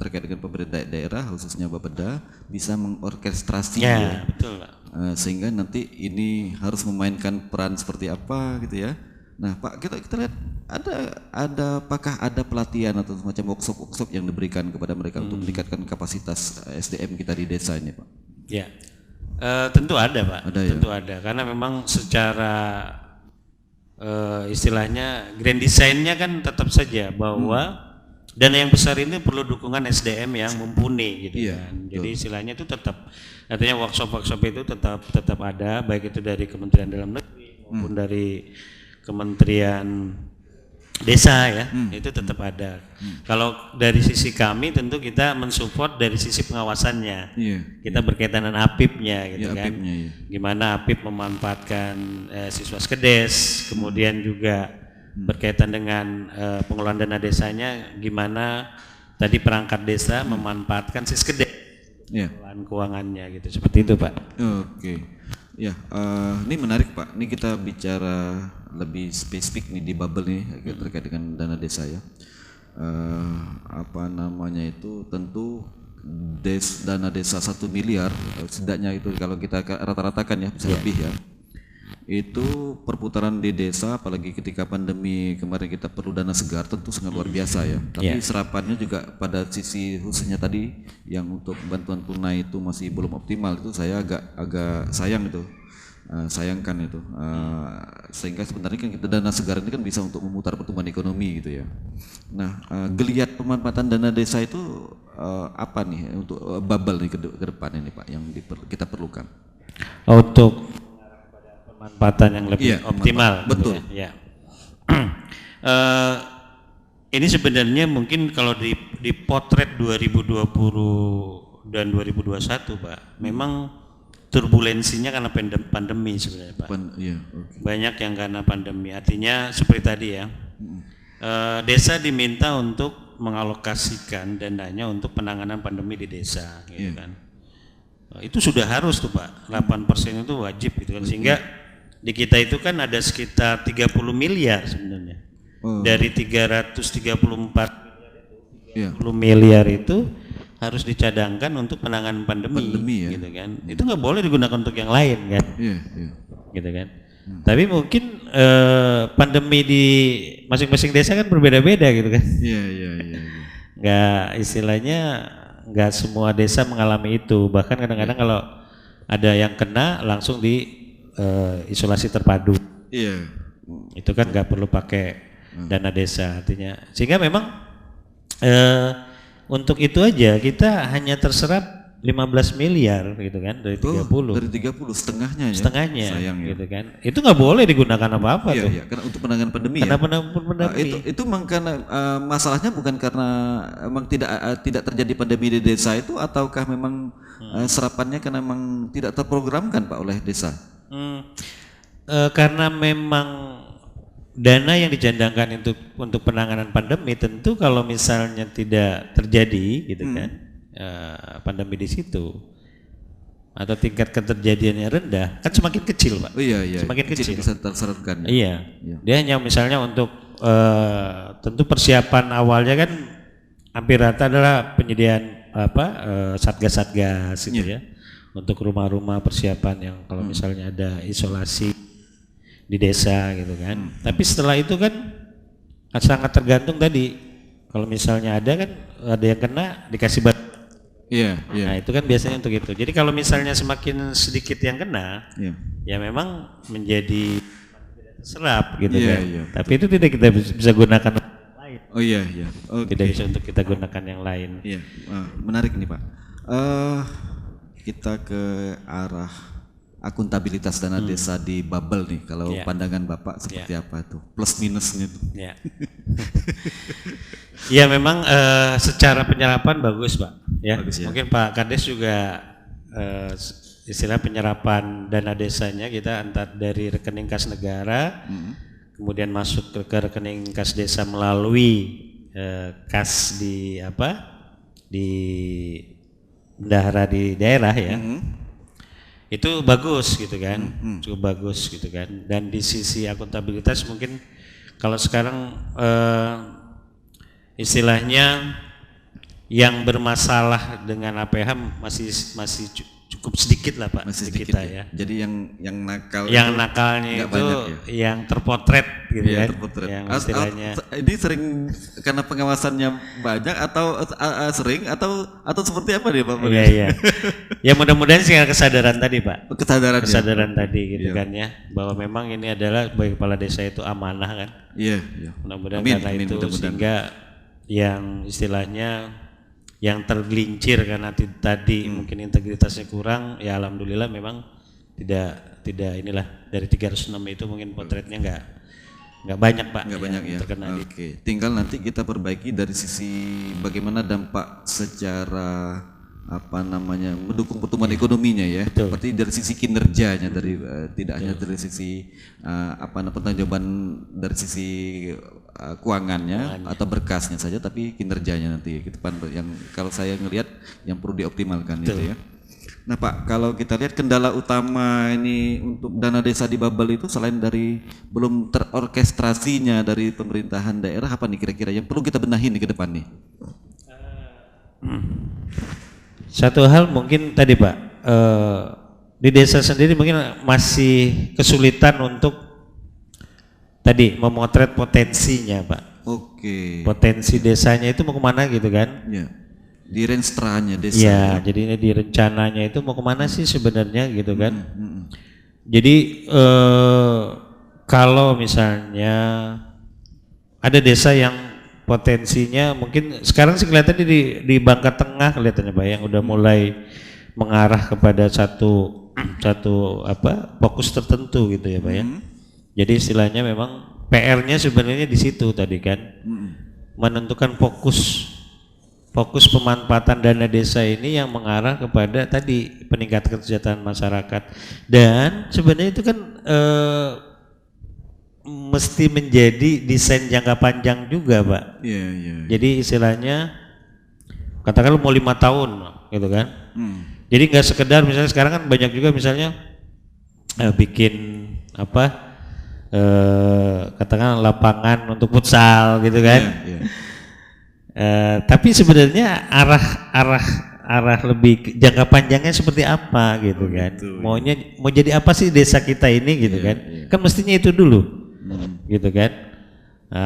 terkait dengan pemerintah daerah khususnya Bapeda bisa mengorkestrasi betul, sehingga nanti ini harus memainkan peran seperti apa gitu ya. Nah Pak, kita lihat apakah ada pelatihan atau semacam workshop yang diberikan kepada mereka untuk meningkatkan kapasitas SDM kita di desa ini Pak? Ya, tentu ada Pak, tentu ada, karena memang secara istilahnya grand design-nya kan tetap saja bahwa dana yang besar ini perlu dukungan SDM yang mumpuni gitu kan. Jadi istilahnya itu tetap, artinya workshop itu tetap ada, baik itu dari Kementerian Dalam Negeri maupun dari Kementerian Desa ya, itu tetap ada. Kalau dari sisi kami tentu kita mensupport dari sisi pengawasannya. Kita berkaitan dengan APIP-nya gitu kan. Gimana APIP memanfaatkan siswa skedes, kemudian juga berkaitan dengan pengelolaan dana desanya, gimana tadi perangkat desa memanfaatkan siskedes pengelolaan keuangannya gitu, seperti itu Pak. Ya, ini menarik Pak. Ini kita bicara lebih spesifik nih di bubble nih terkait dengan dana desa ya. Tentu dana desa 1 miliar setidaknya itu kalau kita rata-ratakan ya bisa lebih ya. itu perputaran di desa, apalagi ketika pandemi kemarin kita perlu dana segar, tentu sangat luar biasa ya. Tapi serapannya juga pada sisi khususnya tadi yang untuk bantuan tunai itu masih belum optimal, itu saya agak sayang itu. Sayangkan itu, sehingga sebenarnya kan kita dana segar ini kan bisa untuk memutar pertumbuhan ekonomi gitu ya. Nah, geliat pemanfaatan dana desa itu apa nih untuk bubble nih ke depan ini Pak yang kita perlukan? Untuk pemanfaatan yang lebih optimal. Betul. Gitu ya. Ini sebenarnya mungkin kalau di potret 2020 dan 2021 Pak, memang turbulensinya karena pandemi sebenarnya Pak. Banyak yang karena pandemi. Artinya seperti tadi ya, desa diminta untuk mengalokasikan dananya untuk penanganan pandemi di desa, gitu kan. Itu sudah harus tuh Pak, 8% itu wajib gitu kan. Sehingga di kita itu kan ada sekitar 30 miliar sebenarnya. Dari 334 miliar itu harus dicadangkan untuk penanganan pandemi ya? Gitu kan. Itu nggak boleh digunakan untuk yang lain kan, gitu kan. Tapi mungkin pandemi di masing-masing desa kan berbeda-beda gitu kan. Nggak, istilahnya nggak semua desa mengalami itu. Bahkan kadang-kadang kalau ada yang kena langsung di isolasi terpadu. Itu kan nggak perlu pakai dana desa artinya. Sehingga memang untuk itu aja kita hanya terserap 15 miliar gitu kan dari 30. Dari 30 setengahnya ya. Setengahnya sayang gitu kan. Itu nggak boleh digunakan apa-apa tuh. Karena untuk penanganan pandemi karena pandemi. Itu memang karena masalahnya bukan karena emang tidak terjadi pandemi di desa itu, ataukah memang serapannya karena memang tidak terprogramkan Pak oleh desa? Karena memang dana yang dicadangkan untuk penanganan pandemi, tentu kalau misalnya tidak terjadi gitu kan pandemi di situ atau tingkat keterjadiannya rendah, kan semakin kecil Pak. Semakin kecil bisa terserapkan. Dia hanya misalnya untuk tentu persiapan awalnya kan hampir rata adalah penyediaan satgas-satgas gitu ya, untuk rumah-rumah persiapan yang kalau misalnya ada isolasi di desa gitu kan. Tapi setelah itu kan sangat tergantung tadi, kalau misalnya ada yang kena dikasih bantuan. Nah itu kan biasanya untuk itu. Jadi kalau misalnya semakin sedikit yang kena, ya memang menjadi serap gitu kan. Tapi itu tidak kita bisa gunakan lain. Tidak bisa untuk kita gunakan yang lain. Menarik nih Pak. Kita ke arah akuntabilitas dana desa di bubble nih, kalau pandangan Bapak seperti apa tuh plus minusnya tuh? Ya memang secara penyerapan bagus Pak ya. Mungkin Pak Kades juga istilah penyerapan dana desanya kita antar dari rekening kas negara kemudian masuk ke rekening kas desa melalui kas di bendahara di daerah ya. Itu bagus gitu kan, cukup bagus gitu kan. Dan di sisi akuntabilitas mungkin kalau sekarang istilahnya yang bermasalah dengan APH masih cukup sedikit lah Pak, masih di sedikit kita ya. Jadi yang nakalnya itu yang terpotret gitu kan. Terpotret. Yang istilahnya ini sering karena pengawasannya banyak atau sering atau seperti apa nih Pak? Ya mudah-mudahan sih kesadaran tadi Pak. Kesadaran tadi gitu kan ya, bahwa memang ini adalah bagi kepala desa itu amanah kan. Mudah-mudahan karena itu sehingga yang istilahnya yang tergelincir karena tadi mungkin integritasnya kurang, ya alhamdulillah memang tidak inilah dari 306 itu mungkin potretnya nggak banyak Pak. Nggak banyak ya. Terkena. Tinggal nanti kita perbaiki dari sisi bagaimana dampak secara mendukung pertumbuhan ekonominya ya. Seperti dari sisi kinerjanya, dari tidak hanya dari sisi pertanggungjawaban dari sisi keuangannya atau berkasnya saja, tapi kinerjanya nanti ke depan yang kalau saya ngelihat yang perlu dioptimalkan itu ya. Nah Pak, kalau kita lihat kendala utama ini untuk dana desa di bubble itu selain dari belum terorkestrasinya dari pemerintahan daerah, apa nih kira-kira yang perlu kita benahi nih ke depan nih? Satu hal mungkin tadi Pak, di desa sendiri mungkin masih kesulitan untuk tadi memotret potensinya Pak. Oke. Potensi desanya itu mau kemana gitu kan? Ya. Di renstranya desa. Ya, jadi ini di rencananya itu mau kemana sih sebenarnya gitu kan? Jadi kalau misalnya ada desa yang potensinya mungkin sekarang sih kelihatannya di Bangka Tengah kelihatannya Pak yang udah mulai mengarah kepada satu fokus tertentu gitu ya Pak ya. Jadi istilahnya memang PR-nya sebenarnya di situ tadi kan, menentukan fokus pemanfaatan dana desa ini yang mengarah kepada tadi peningkatan kesejahteraan masyarakat dan sebenarnya itu kan mesti menjadi desain jangka panjang juga Pak. Jadi istilahnya katakanlah mau 5 tahun gitu kan. Jadi nggak sekedar misalnya sekarang kan banyak juga misalnya bikin katakan lapangan untuk futsal gitu kan. Tapi sebenarnya arah lebih jangka panjangnya seperti apa gitu kan. Mau jadi apa sih desa kita ini gitu kan. Kan mestinya itu dulu. Gitu kan.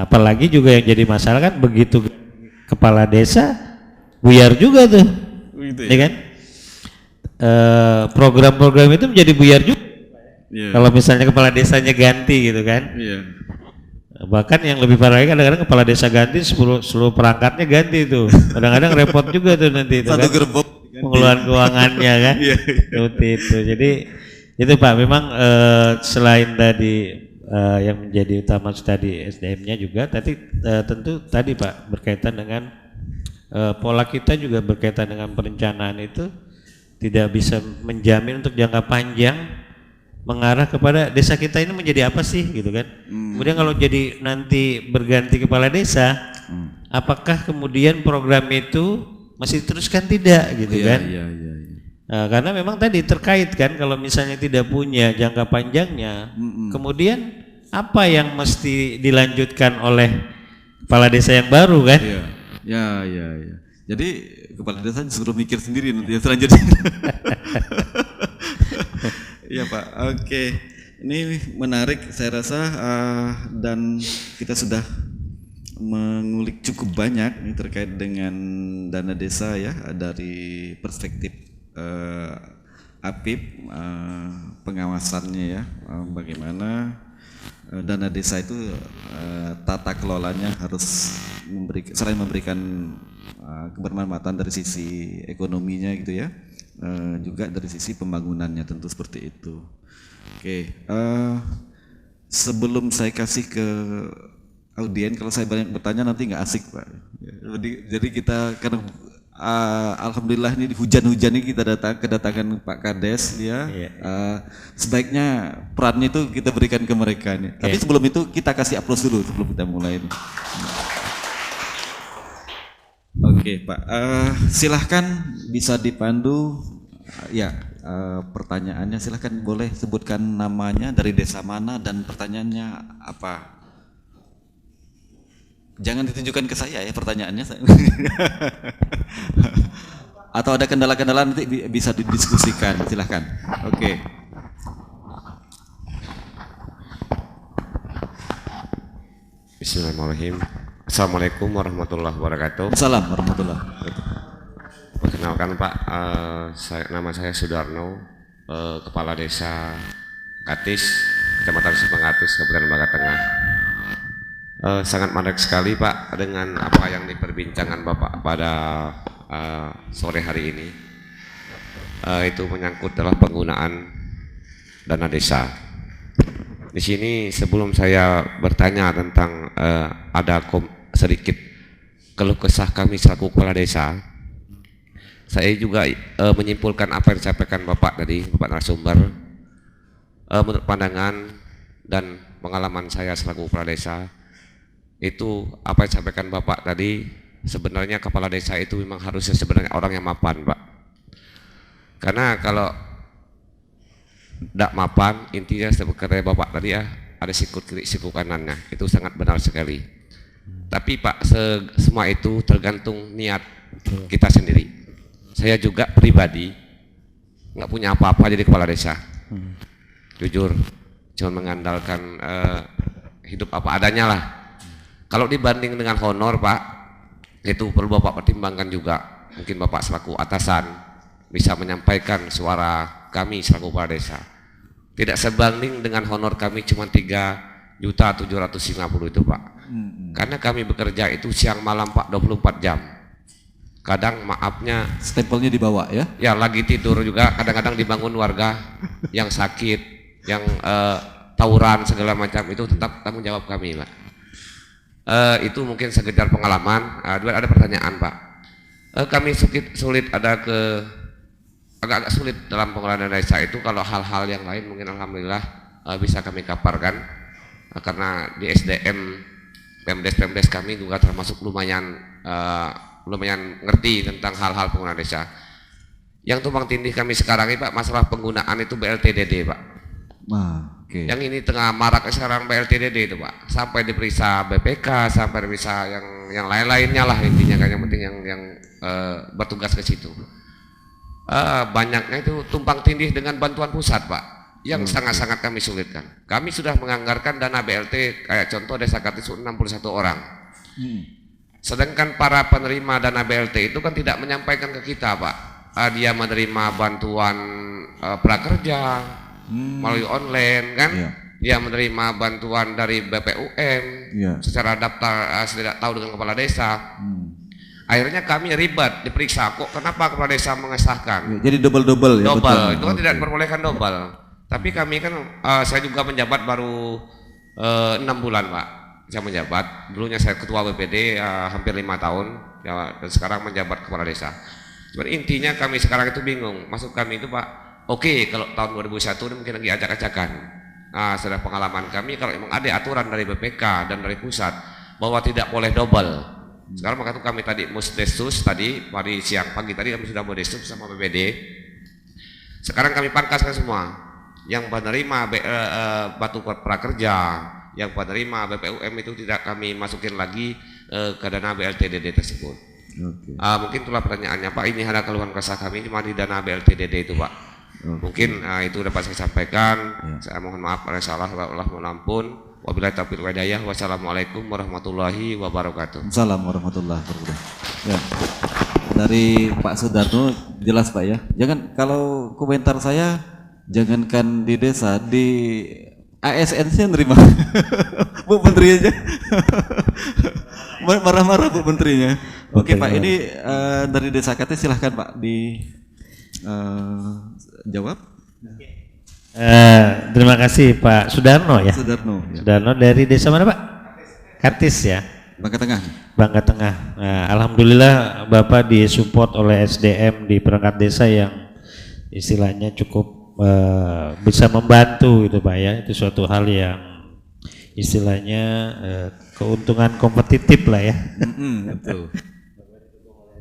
Apalagi juga yang jadi masalah kan begitu kepala desa buyar juga tuh. Ya kan? Program-program itu menjadi buyar juga. Kalau misalnya kepala desanya ganti gitu kan. Bahkan yang lebih parah lagi kadang-kadang kepala desa ganti seluruh perangkatnya ganti itu. Kadang-kadang repot juga tuh nanti itu kan. Pengelolaan keuangannya kan. Seperti itu. Jadi itu Pak memang selain tadi yang menjadi utama tadi SDM-nya juga tentu tadi Pak berkaitan dengan pola kita juga berkaitan dengan perencanaan itu tidak bisa menjamin untuk jangka panjang mengarah kepada desa kita ini menjadi apa sih gitu kan. Kemudian kalau jadi nanti berganti kepala desa, apakah kemudian program itu masih diteruskan tidak gitu kan. Nah, karena memang tadi terkait kan kalau misalnya tidak punya jangka panjangnya, kemudian apa yang mesti dilanjutkan oleh kepala desa yang baru kan. Jadi kepala desa disuruh mikir sendiri nanti ya selanjutnya. Iya Pak, oke. Ini menarik saya rasa dan kita sudah mengulik cukup banyak nih terkait dengan dana desa ya dari perspektif APIP, pengawasannya ya, bagaimana dana desa itu tata kelolanya harus selain memberikan kebermanfaatan dari sisi ekonominya gitu ya, juga dari sisi pembangunannya tentu seperti itu. Oke, sebelum saya kasih ke audien, kalau saya banyak bertanya nanti nggak asik Pak. Jadi kita karena alhamdulillah ini hujan-hujan ini kita kedatangan Pak Kades ya. Sebaiknya perannya itu kita berikan ke mereka nih. Tapi sebelum itu kita kasih aplaus dulu sebelum kita mulai. Oke Pak, silahkan bisa dipandu ya pertanyaannya, silahkan boleh sebutkan namanya, dari desa mana dan pertanyaannya apa. Jangan ditunjukkan ke saya ya pertanyaannya. Atau ada kendala-kendala nanti bisa didiskusikan, silahkan. Oke. Bismillahirrahmanirrahim. Assalamualaikum warahmatullahi wabarakatuh. Assalamualaikum warahmatullahi wabarakatuh. Perkenalkan Pak, nama saya Sudarno, Kepala Desa Katis, Kecamatan Sipangatis, Kabupaten Bangka Tengah. Sangat menarik sekali Pak dengan apa yang diperbincangkan Bapak pada sore hari ini. Itu menyangkut dalam penggunaan dana desa. Di sini sebelum saya bertanya tentang ada sedikit keluh kesah kami selaku kepala desa, saya juga menyimpulkan apa yang disampaikan Bapak tadi, Bapak narasumber. Menurut pandangan dan pengalaman saya selaku kepala desa, itu apa yang disampaikan Bapak tadi, sebenarnya kepala desa itu memang harusnya sebenarnya orang yang mapan Pak. Karena kalau tidak mapan, intinya seperti Bapak tadi ya, ada sikut kiri sikut kanannya, itu sangat benar sekali. Tapi Pak, semua itu tergantung niat kita sendiri. Saya juga pribadi nggak punya apa-apa jadi kepala desa. Jujur, cuma mengandalkan hidup apa adanya lah. Kalau dibanding dengan honor Pak, itu perlu Bapak pertimbangkan juga. Mungkin Bapak selaku atasan bisa menyampaikan suara kami selaku kepala desa. Tidak sebanding dengan honor kami cuma 3.750.000 itu Pak. Karena kami bekerja itu siang malam Pak 24 jam. Kadang maafnya Stempelnya dibawa ya? ya lagi tidur juga, kadang-kadang dibangun warga yang sakit, yang tawuran segala macam, itu tetap tanggung jawab kami Pak. Itu mungkin sekedar pengalaman. Ada pertanyaan Pak. Kami sulit agak-agak sulit dalam pengelolaan dana desa itu. Kalau hal-hal yang lain mungkin alhamdulillah bisa kami kaparkan, karena di SDM Pemdes kami juga termasuk lumayan ngerti tentang hal-hal pengelolaan desa. Yang tumpang tindih kami sekarang ini Pak, masalah penggunaan itu BLTDD Pak. Oke. Yang ini tengah marak sekarang BLTDD itu Pak, sampai diperiksa BPK, sampai diperiksa yang lain-lainnya lah intinya kan, yang penting yang bertugas ke situ. Banyaknya itu tumpang tindih dengan bantuan pusat Pak, yang sangat-sangat kami sulitkan. Kami sudah menganggarkan dana BLT, kayak contoh Desa Katis 61 orang. Sedangkan para penerima dana BLT itu kan tidak menyampaikan ke kita Pak. Dia menerima bantuan prakerja melalui online kan, dia menerima bantuan dari BPUM secara daftar tidak tahu dengan kepala desa. Akhirnya kami ribet diperiksa, kok kenapa kepala desa mengesahkan? Jadi double ya? Double, itu kan tidak diperbolehkan double. Tapi kami kan, saya juga menjabat baru 6 bulan Pak. Saya menjabat, dulunya saya ketua BPD hampir 5 tahun ya, dan sekarang menjabat kepala desa. Cuman intinya kami sekarang itu bingung, masuk kami itu Pak, oke, kalau tahun 2001 ini mungkin lagi acak-acakan. Setelah pengalaman kami, kalau memang ada aturan dari BPK dan dari pusat bahwa tidak boleh double. Sekarang maka itu kami tadi musdesus tadi pagi tadi kami sudah musdesus sama BPD. Sekarang kami pangkaskan semua. Yang penerima batu prakerja, yang penerima BPUM itu tidak kami masukin lagi ke dana BLTDD tersebut. Mungkin itulah pertanyaannya Pak. Ini ada keluhan kesah kami cuma di dana BLTDD itu Pak. Mungkin itu dapat saya sampaikan. Saya mohon maaf kalau salah, Allah mohon ampun. Wabillahi taufiq wal hidayah. Wassalamualaikum warahmatullahi wabarakatuh. Assalamualaikum warahmatullahi wabarakatuh. Ya. Dari Pak Sudarno jelas Pak ya. Jangan, kalau komentar saya, jangankan di desa, di ASN sih nerima. Bu Menteri aja. Marah-marah Bu Menterinya. Oke Pak, ini dari Desa KT silahkan Pak di jawab. Terima kasih Pak Sudarno ya. Sudarno. Ya. Sudarno dari desa mana Pak? Katis ya. Bangka Tengah. Bangka Tengah. Alhamdulillah Bapak disupport oleh SDM di perangkat desa yang istilahnya cukup bisa membantu gitu Pak ya. Itu suatu hal yang istilahnya keuntungan kompetitif lah ya. Betul.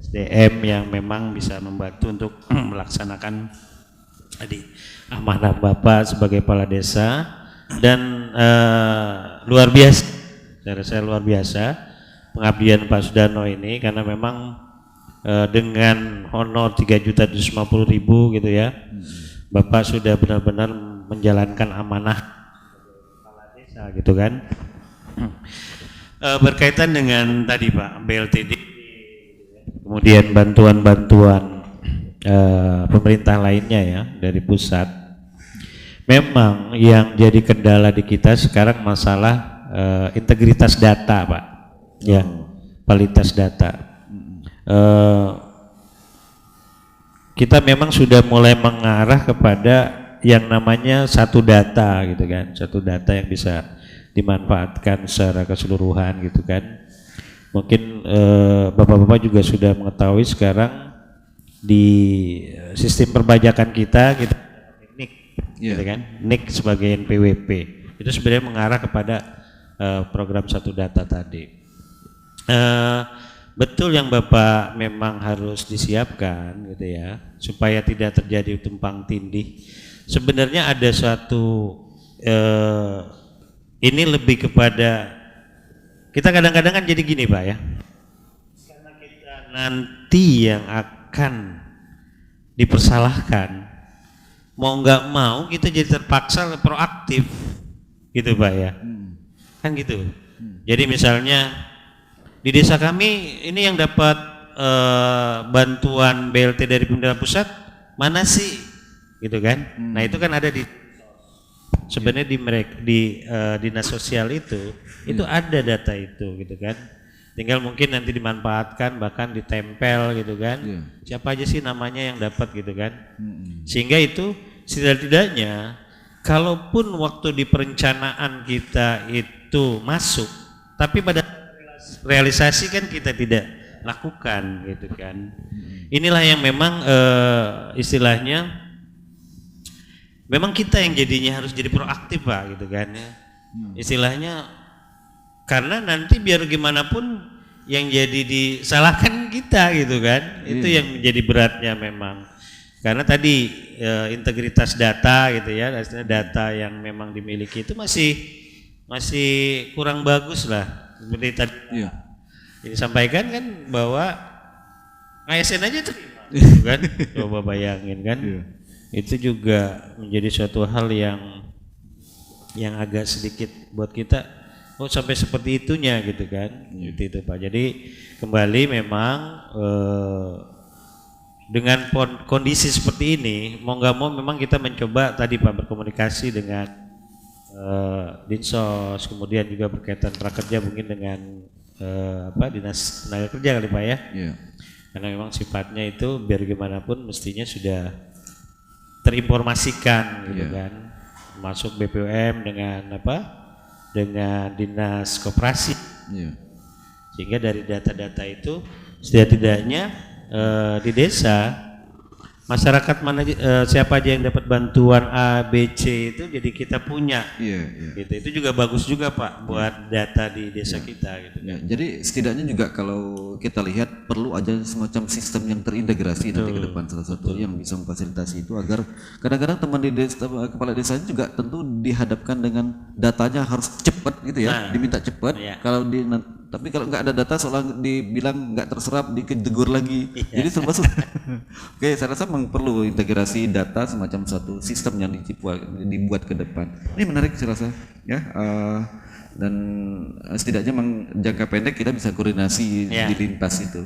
SDM yang memang bisa membantu untuk melaksanakan tadi amanah Bapak sebagai kepala desa, dan luar biasa, saya luar biasa pengabdian Pak Sudarno ini, karena memang dengan honor 3.750.000 gitu ya, Bapak sudah benar-benar menjalankan amanah kepala desa gitu kan. Berkaitan dengan tadi Pak BLTD, kemudian bantuan-bantuan pemerintah lainnya ya dari pusat, memang yang jadi kendala di kita sekarang masalah integritas data Pak ya, kualitas data. Kita memang sudah mulai mengarah kepada yang namanya satu data gitu kan, satu data yang bisa dimanfaatkan secara keseluruhan gitu kan. Mungkin bapak-bapak juga sudah mengetahui sekarang di sistem perpajakan kita NIK, gitu kan, NIK sebagai NPWP itu sebenarnya mengarah kepada program satu data tadi. Betul yang Bapak memang harus disiapkan gitu ya, supaya tidak terjadi tumpang tindih. Sebenarnya ada suatu ini lebih kepada kita kadang-kadang kan jadi gini Pak ya, karena kita nanti yang akan dipersalahkan mau nggak mau kita jadi terpaksa proaktif gitu Pak ya. Kan gitu. Jadi misalnya di desa kami ini yang dapat bantuan BLT dari pemerintah pusat mana sih gitu kan. Nah itu kan ada di sebenarnya di dinas sosial itu ada data itu gitu kan. Tinggal mungkin nanti dimanfaatkan, bahkan ditempel gitu kan. Siapa aja sih namanya yang dapat gitu kan. Sehingga itu setidak-tidaknya kalaupun waktu di perencanaan kita itu masuk, tapi pada realisasi kan kita tidak lakukan gitu kan. Inilah yang memang istilahnya memang kita yang jadinya harus jadi proaktif Pak gitu kan ya. Istilahnya karena nanti biar gimana pun yang jadi disalahkan kita gitu kan. Itu yang menjadi beratnya memang. Karena tadi integritas data gitu ya, data yang memang dimiliki itu masih kurang bagus lah. Seperti tadi disampaikan kan bahwa ASN aja terima gitu kan. Coba bayangin kan. Itu juga menjadi suatu hal yang agak sedikit buat kita sampai seperti itunya gitu kan. Itu Pak. Jadi kembali memang dengan kondisi seperti ini mau nggak mau memang kita mencoba tadi Pak berkomunikasi dengan Dinsos, kemudian juga berkaitan prakerja mungkin dengan dinas tenaga kerja kali Pak ya. Karena memang sifatnya itu biar gimana pun mestinya sudah terinformasikan gitu kan. Masuk BPOM dengan dengan dinas koperasi. Sehingga dari data-data itu setidaknya di desa masyarakat mana siapa aja yang dapat bantuan A, B, C itu jadi kita punya. Gitu. Itu juga bagus juga Pak buat data di desa kita gitu. Jadi setidaknya juga kalau kita lihat perlu aja semacam sistem yang terintegrasi nanti ke depan, salah satu yang bisa memfasilitasi itu agar kadang-kadang teman di desa, kepala desanya juga tentu dihadapkan dengan datanya harus cepat gitu ya, diminta cepat. Kalau tapi kalau nggak ada data soalnya dibilang nggak terserap, ditegur lagi. Jadi termasuk oke, saya rasa memang perlu integrasi data semacam suatu sistem yang dibuat ke depan. Ini menarik saya rasa ya. Dan setidaknya memang jangka pendek kita bisa koordinasi di lintas itu.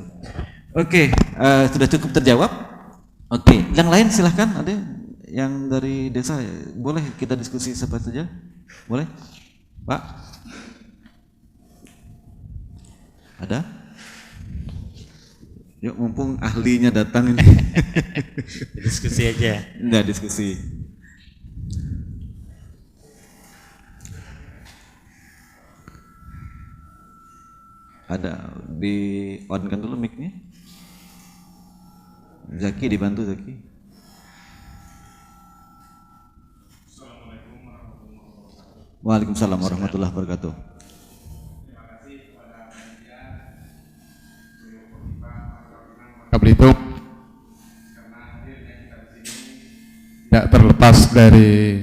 Oke, sudah cukup terjawab. Oke, yang lain silahkan, ada yang dari desa boleh kita diskusi siapa saja, boleh Pak? Ada? Yuk mumpung ahlinya datang ini. Diskusi aja. Enggak diskusi. Ada, di on kan dulu mic-nya. Zaki dibantu Zaki. Waalaikumsalam warahmatullahi wabarakatuh. Belitung tidak terlepas dari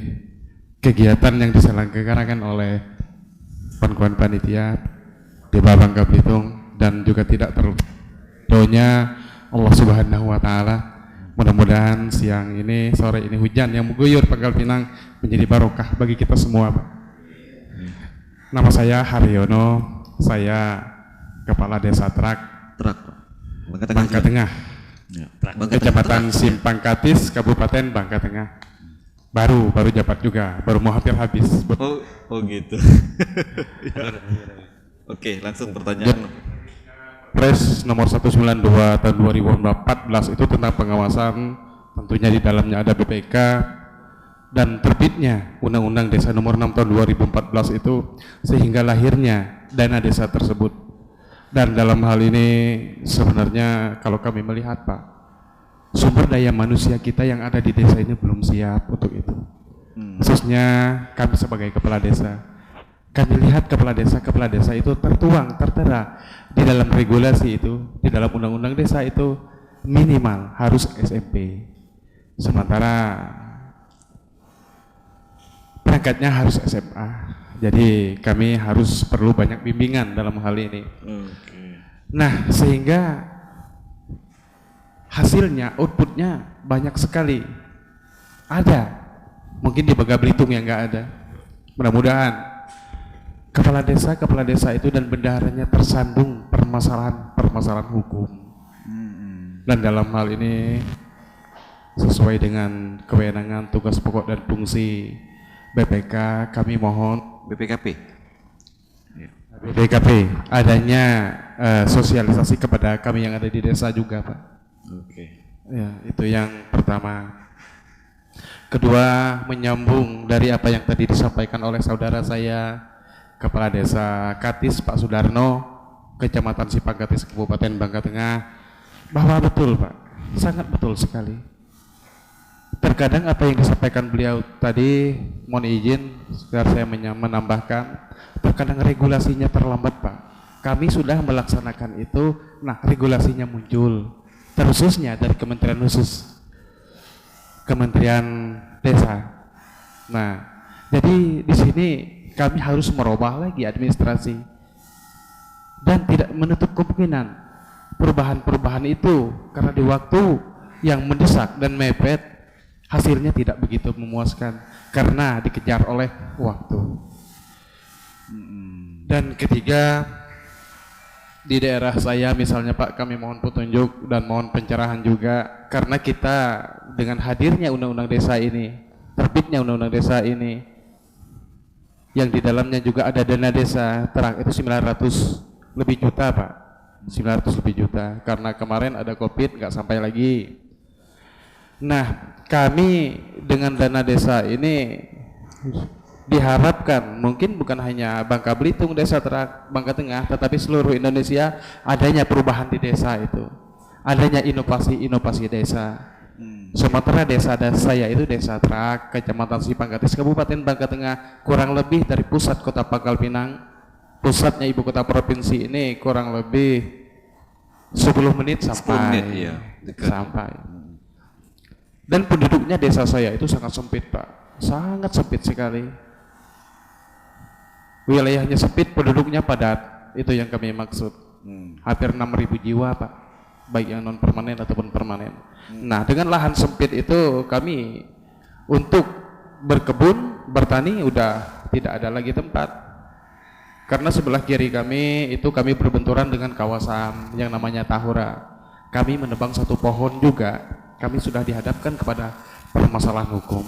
kegiatan yang diselenggarakan oleh kawan-kawan panitia di Bangka Belitung dan juga tidak terlepas doanya Allah Subhanahu wa taala. Mudah-mudahan siang ini, sore ini hujan yang mengguyur Pangkal Pinang menjadi barokah bagi kita semua, Pak. Nama saya Haryono, saya Kepala Desa Trak Bangka Tengah, Kecamatan Simpang Katis, Kabupaten Bangka Tengah. Baru jabat juga, baru mau hampir habis. Oh gitu. Oke, langsung pertanyaan. Pres nomor 192 tahun 2014 itu tentang pengawasan, tentunya di dalamnya ada BPK dan terbitnya Undang-Undang Desa nomor 6 tahun 2014 itu sehingga lahirnya dana desa tersebut. Dan dalam hal ini sebenarnya kalau kami melihat Pak, sumber daya manusia kita yang ada di desa ini belum siap untuk itu. Khususnya kami sebagai kepala desa. Kami lihat kepala desa itu tertuang, tertera di dalam regulasi itu, di dalam undang-undang desa itu minimal harus SMP. Sementara perangkatnya harus SMA. Jadi kami harus perlu banyak bimbingan dalam hal ini. Nah, sehingga hasilnya, outputnya banyak sekali. ada, mungkin di Bangka Belitung yang nggak ada. Mudah-mudahan kepala desa itu dan bendaharanya tersandung permasalahan hukum. Dan dalam hal ini sesuai dengan kewenangan tugas pokok dan fungsi BPK, kami mohon BPKP. BPKP adanya sosialisasi kepada kami yang ada di desa juga, Pak. Oke. Ya, itu yang pertama. Kedua, menyambung dari apa yang tadi disampaikan oleh saudara saya, Kepala Desa Katis Pak Sudarno, Kecamatan Sipangkatis, Kabupaten Bangka Tengah, bahwa betul, Pak, sangat betul sekali. Terkadang apa yang disampaikan beliau tadi, mohon izin sekedar saya menambahkan, terkadang regulasinya terlambat, Pak. Kami sudah melaksanakan itu, nah regulasinya muncul, terkhususnya dari Kementerian Desa. Nah, jadi di sini kami harus merubah lagi administrasi dan tidak menutup kemungkinan perubahan-perubahan itu karena di waktu yang mendesak dan mepet hasilnya tidak begitu memuaskan karena dikejar oleh waktu. Dan ketiga, di daerah saya misalnya Pak, kami mohon petunjuk dan mohon pencerahan juga karena kita dengan hadirnya undang-undang desa ini, terbitnya undang-undang desa ini yang di dalamnya juga ada dana desa itu 900 lebih juta, Pak. 900 lebih juta karena kemarin ada Covid nggak sampai lagi. Nah, kami dengan dana desa ini diharapkan mungkin bukan hanya Bangka Belitung, Desa Terak, Bangka Tengah, tetapi seluruh Indonesia adanya perubahan di desa itu, adanya inovasi desa. Sumatera desa saya itu Desa Terak, Kecamatan Sipangkatis, Kabupaten Bangka Tengah, kurang lebih dari pusat kota Pangkal Pinang, pusatnya ibu kota provinsi ini kurang lebih 10 menit sampai. 10 menit, iya, sampai. Dan penduduknya desa saya itu sangat sempit, Pak, sangat sempit sekali. Wilayahnya sempit, penduduknya padat, itu yang kami maksud. Hampir 6.000 jiwa, Pak, baik yang non permanen ataupun permanen. Nah, dengan lahan sempit itu kami untuk berkebun, bertani udah tidak ada lagi tempat. Karena sebelah kiri kami itu kami berbenturan dengan kawasan yang namanya Tahura. Kami menebang satu pohon juga, kami sudah dihadapkan kepada permasalahan hukum.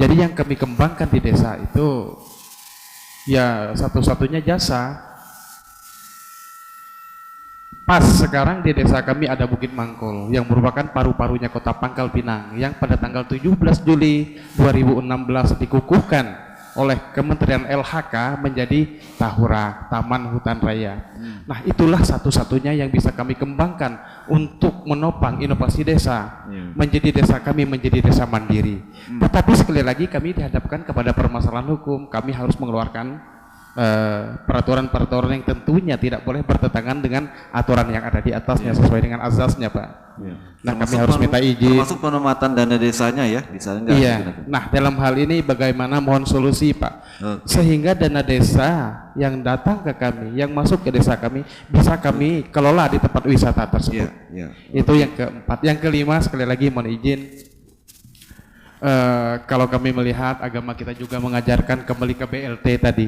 Jadi yang kami kembangkan di desa itu ya satu-satunya jasa. Pas sekarang di desa kami ada Bukit Mangkol yang merupakan paru-parunya kota Pangkal Pinang yang pada tanggal 17 Juli 2016 dikukuhkan oleh Kementerian LHK menjadi Tahura, Taman Hutan Raya. Nah, itulah satu-satunya yang bisa kami kembangkan untuk menopang inovasi desa, menjadi desa kami menjadi desa mandiri. Tetapi sekali lagi kami dihadapkan kepada permasalahan hukum, kami harus mengeluarkan peraturan-peraturan yang tentunya tidak boleh bertentangan dengan aturan yang ada di atasnya sesuai dengan azasnya, Pak. Nah, kami harus minta izin. Termasuk penempatan dana desanya ya, di sana nggak digunakan. Nah, dalam hal ini bagaimana mohon solusi, Pak, sehingga dana desa yang datang ke kami, yang masuk ke desa kami bisa kami kelola di tempat wisata tersebut. Itu yang keempat. Yang kelima, sekali lagi mohon izin. Kalau kami melihat agama kita juga mengajarkan kembali ke BLT tadi,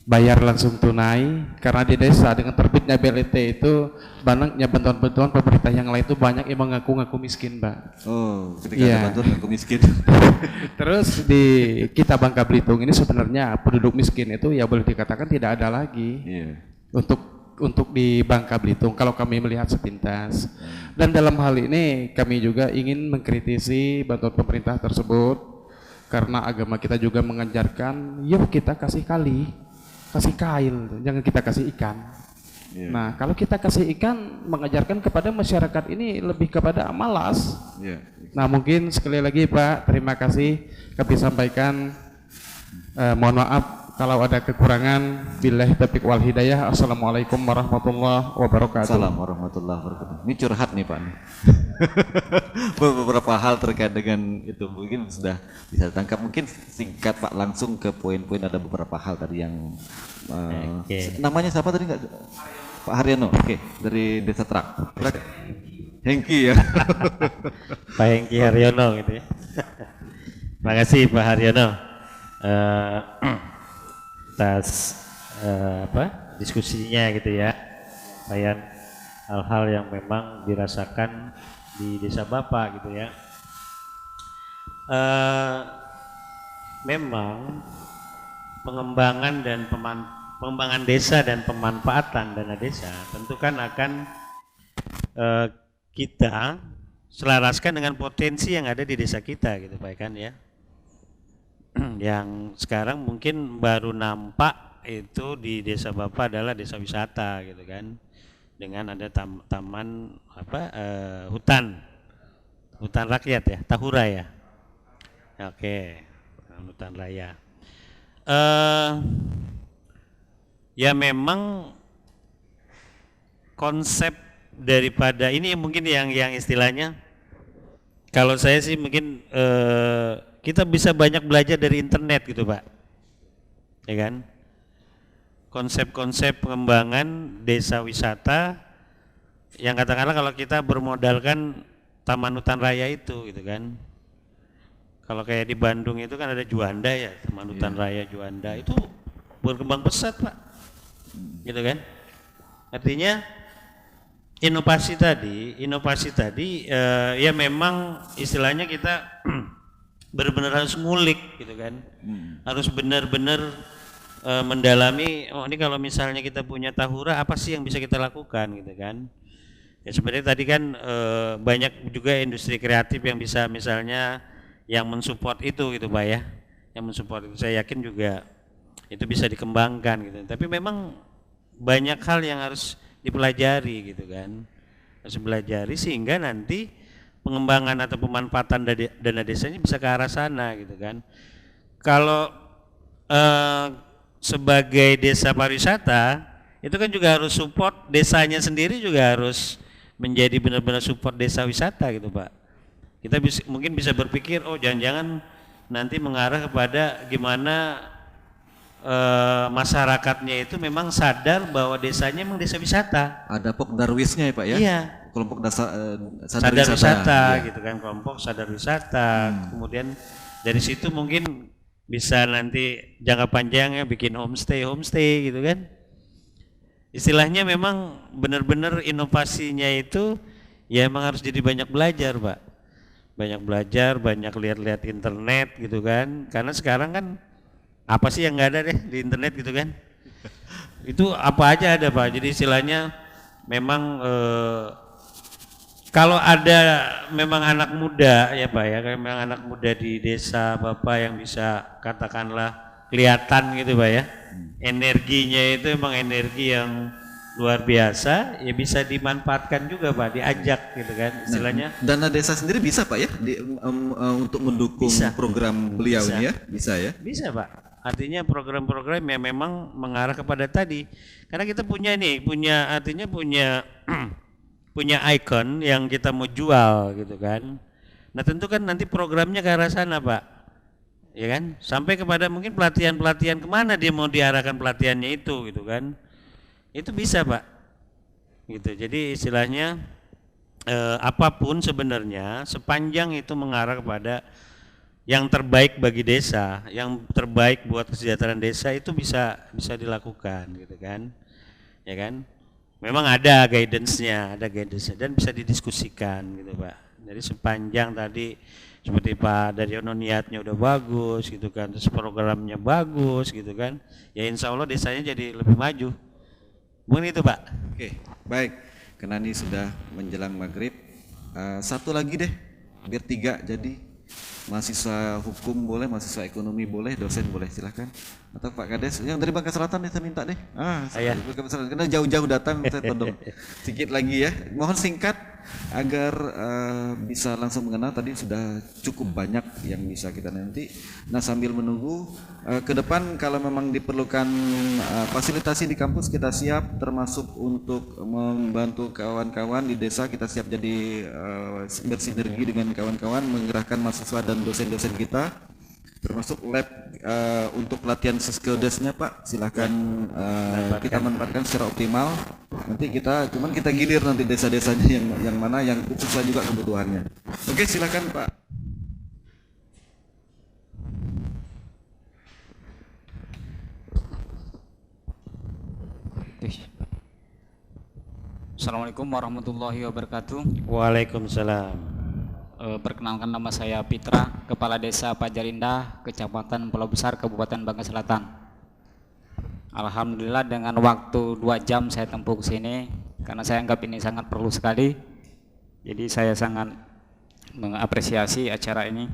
bayar langsung tunai, karena di desa dengan terbitnya BLT itu banyaknya bantuan-bantuan pemerintah yang lain itu banyak yang mengaku-ngaku miskin, Pak. Oh, ketika ada bantuan ngaku miskin. Terus di kita Bangka Belitung ini sebenarnya penduduk miskin itu ya boleh dikatakan tidak ada lagi. Untuk di Bangka Belitung kalau kami melihat sepintas. Dan dalam hal ini kami juga ingin mengkritisi bantuan pemerintah tersebut karena agama kita juga mengajarkan yuk kita kasih kali, kasih kail, jangan kita kasih ikan. Nah, kalau kita kasih ikan mengajarkan kepada masyarakat ini lebih kepada malas. Nah, mungkin sekali lagi Pak, terima kasih kami sampaikan, mohon maaf kalau ada kekurangan. Billahi taufiq wal hidayah. Assalamualaikum warahmatullahi wabarakatuh. Assalamualaikum warahmatullahi wabarakatuh. Ini curhat nih Pak nih. Beberapa hal terkait dengan itu mungkin sudah bisa ditangkap. Mungkin singkat Pak, langsung ke poin-poin. Ada beberapa hal tadi yang namanya siapa tadi nggak? Pak Haryono. Oke, dari Desa Terak. Hengki ya. Pak Hengki Haryono gitu ya. Terima kasih Pak Haryono atas diskusinya gitu ya. Lumayan hal-hal yang memang dirasakan di desa Bapak gitu ya. Memang pengembangan dan pengembangan desa dan pemanfaatan dana desa tentu kan akan kita selaraskan dengan potensi yang ada di desa kita gitu Pak kan ya. Yang sekarang mungkin baru nampak itu di desa Bapak adalah desa wisata gitu kan, dengan ada taman hutan rakyat ya, Tahura ya. Oke, hutan raya. Ya memang konsep daripada ini mungkin yang istilahnya, kalau saya sih mungkin kita bisa banyak belajar dari internet gitu Pak, ya kan? Konsep-konsep pengembangan desa wisata yang katakanlah kalau kita bermodalkan taman hutan raya itu gitu kan. Kalau kayak di Bandung itu kan ada Juanda ya, taman hutan raya Juanda itu berkembang pesat Pak, gitu kan? Artinya inovasi tadi ya memang istilahnya kita benar-benar harus ngulik gitu kan, harus benar-benar mendalami. Oh ini kalau misalnya kita punya Tahura apa sih yang bisa kita lakukan gitu kan? Ya sebenarnya tadi kan banyak juga industri kreatif yang bisa misalnya yang mensupport itu gitu Pak ya, yang mensupport itu saya yakin juga itu bisa dikembangkan gitu. Tapi memang banyak hal yang harus dipelajari gitu kan, harus dipelajari sehingga nanti pengembangan atau pemanfaatan dana desanya bisa ke arah sana gitu kan. Kalau sebagai desa pariwisata itu kan juga harus support desanya sendiri, juga harus menjadi benar-benar support desa wisata gitu Pak. Kita mungkin bisa berpikir oh jangan-jangan nanti mengarah kepada gimana masyarakatnya itu memang sadar bahwa desanya memang desa wisata. Ada Pokdarwisnya ya Pak ya? Iya. Kelompok sadar wisata gitu kan, kelompok sadar wisata. Kemudian dari situ mungkin bisa nanti jangka panjangnya bikin homestay gitu kan. Istilahnya memang benar-benar inovasinya itu ya emang harus jadi banyak belajar Pak. Banyak belajar, banyak lihat-lihat internet gitu kan. Karena sekarang kan apa sih yang nggak ada deh di internet gitu kan. Itu apa aja ada Pak. Jadi istilahnya memang kalau ada memang anak muda ya Pak ya, memang anak muda di desa Bapak yang bisa katakanlah kelihatan gitu Pak ya, energinya itu emang energi yang luar biasa, ya bisa dimanfaatkan juga Pak, diajak gitu kan istilahnya. Dana desa sendiri bisa Pak ya untuk mendukung program beliau ini ya, bisa ya? Bisa Pak, artinya program-program yang memang mengarah kepada tadi, karena kita punya punya ikon yang kita mau jual gitu kan. Nah tentu kan nanti programnya ke arah sana Pak, ya kan, sampai kepada mungkin pelatihan kemana dia mau diarahkan pelatihannya itu gitu kan. Itu bisa Pak gitu. Jadi istilahnya apapun sebenarnya sepanjang itu mengarah kepada yang terbaik bagi desa, yang terbaik buat kesejahteraan desa itu bisa dilakukan gitu kan, ya kan. Memang ada guidance-nya dan bisa didiskusikan gitu Pak. Jadi sepanjang tadi seperti Pak Daryono niatnya udah bagus gitu kan, terus programnya bagus gitu kan, ya insya Allah desanya jadi lebih maju. Mungkin itu Pak. Oke, baik. Karena ini sudah menjelang maghrib, satu lagi deh, biar 3 jadi. Mahasiswa hukum boleh, mahasiswa ekonomi boleh, dosen boleh, silahkan. Atau Pak Kades, yang dari Bangka Selatan deh saya minta deh. Saya Bangka Selatan, karena jauh-jauh datang, saya todong sedikit lagi ya. Mohon singkat agar bisa langsung mengenal. Tadi sudah cukup banyak yang bisa kita nanti. Nah sambil menunggu ke depan kalau memang diperlukan fasilitasi di kampus kita siap, termasuk untuk membantu kawan-kawan di desa kita siap jadi bersinergi dengan kawan-kawan, menggerakkan mahasiswa dan dosen-dosen kita termasuk lab untuk latihan seskedesnya Pak, silahkan kita manfaatkan secara optimal. Nanti kita gilir nanti desa-desanya yang mana yang sesuai juga kebutuhannya. Oke, silahkan Pak. Assalamualaikum warahmatullahi wabarakatuh. Waalaikumsalam. Perkenalkan, nama saya Pitra, Kepala Desa Pajar Indah, Kecamatan Pulau Besar, Kabupaten Bangka Selatan. Alhamdulillah dengan waktu 2 jam saya tempuh ke sini karena saya anggap ini sangat perlu sekali. Jadi saya sangat mengapresiasi acara ini.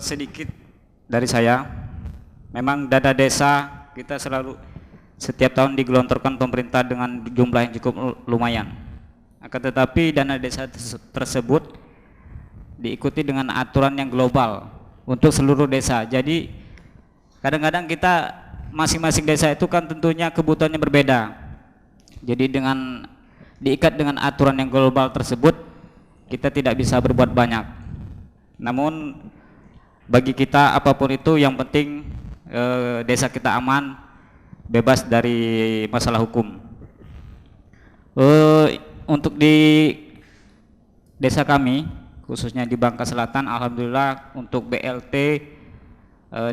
Sedikit dari saya, memang dana desa kita selalu setiap tahun digelontorkan pemerintah dengan jumlah yang cukup lumayan. Akan tetapi dana desa tersebut diikuti dengan aturan yang global untuk seluruh desa. Jadi kadang-kadang kita masing-masing desa itu kan tentunya kebutuhannya berbeda. Jadi dengan diikat dengan aturan yang global tersebut, kita tidak bisa berbuat banyak. Namun bagi kita apapun itu yang penting desa kita aman, bebas dari masalah hukum. Untuk di desa kami, khususnya di Bangka Selatan, alhamdulillah untuk BLT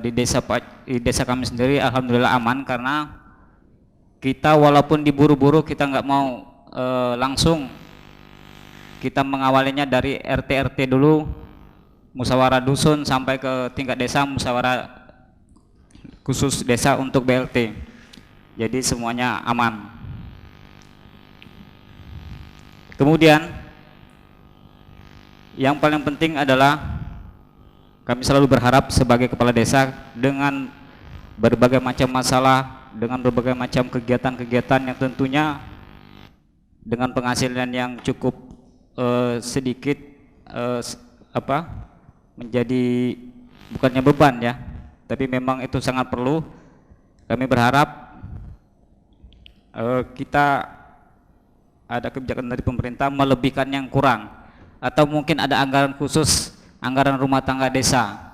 di desa kami sendiri alhamdulillah aman, karena kita walaupun diburu-buru kita nggak mau langsung, kita mengawalinya dari RT dulu, musyawarah dusun sampai ke tingkat desa, musyawarah khusus desa untuk BLT. Jadi semuanya aman. Kemudian yang paling penting adalah kami selalu berharap sebagai kepala desa dengan berbagai macam masalah, dengan berbagai macam kegiatan-kegiatan yang tentunya dengan penghasilan yang cukup sedikit menjadi bukannya beban ya, tapi memang itu sangat perlu. Kami berharap kita ada kebijakan dari pemerintah melebihkan yang kurang, atau mungkin ada anggaran khusus, anggaran rumah tangga desa.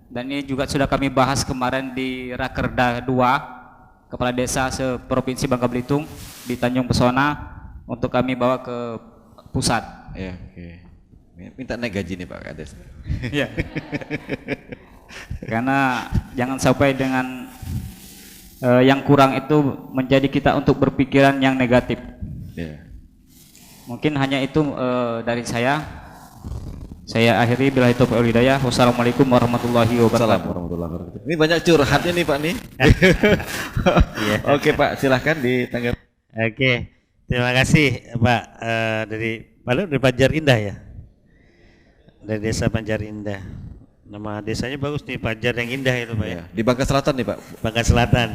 Dan ini juga sudah kami bahas kemarin di Rakerda 2 Kepala Desa se-Provinsi Bangka Belitung di Tanjung Pesona, untuk kami bawa ke pusat. Ya, oke. Minta naik gaji nih Pak Kades. Ya. Karena jangan sampai dengan yang kurang itu menjadi kita untuk berpikiran yang negatif. Mungkin hanya itu dari saya. Saya akhiri, billahi taufiq wal hidayah. Wassalamualaikum warahmatullahi wabarakatuh. Ini banyak curhatnya nih Pak nih. Oke Pak, silahkan ditanggapi. Oke, terima kasih Pak. Dari Pajar Indah ya, dari Desa Pajar Indah. Nama desanya bagus nih, Pajar yang Indah itu Pak ya. Di Bangka Selatan nih Pak. Bangka Selatan.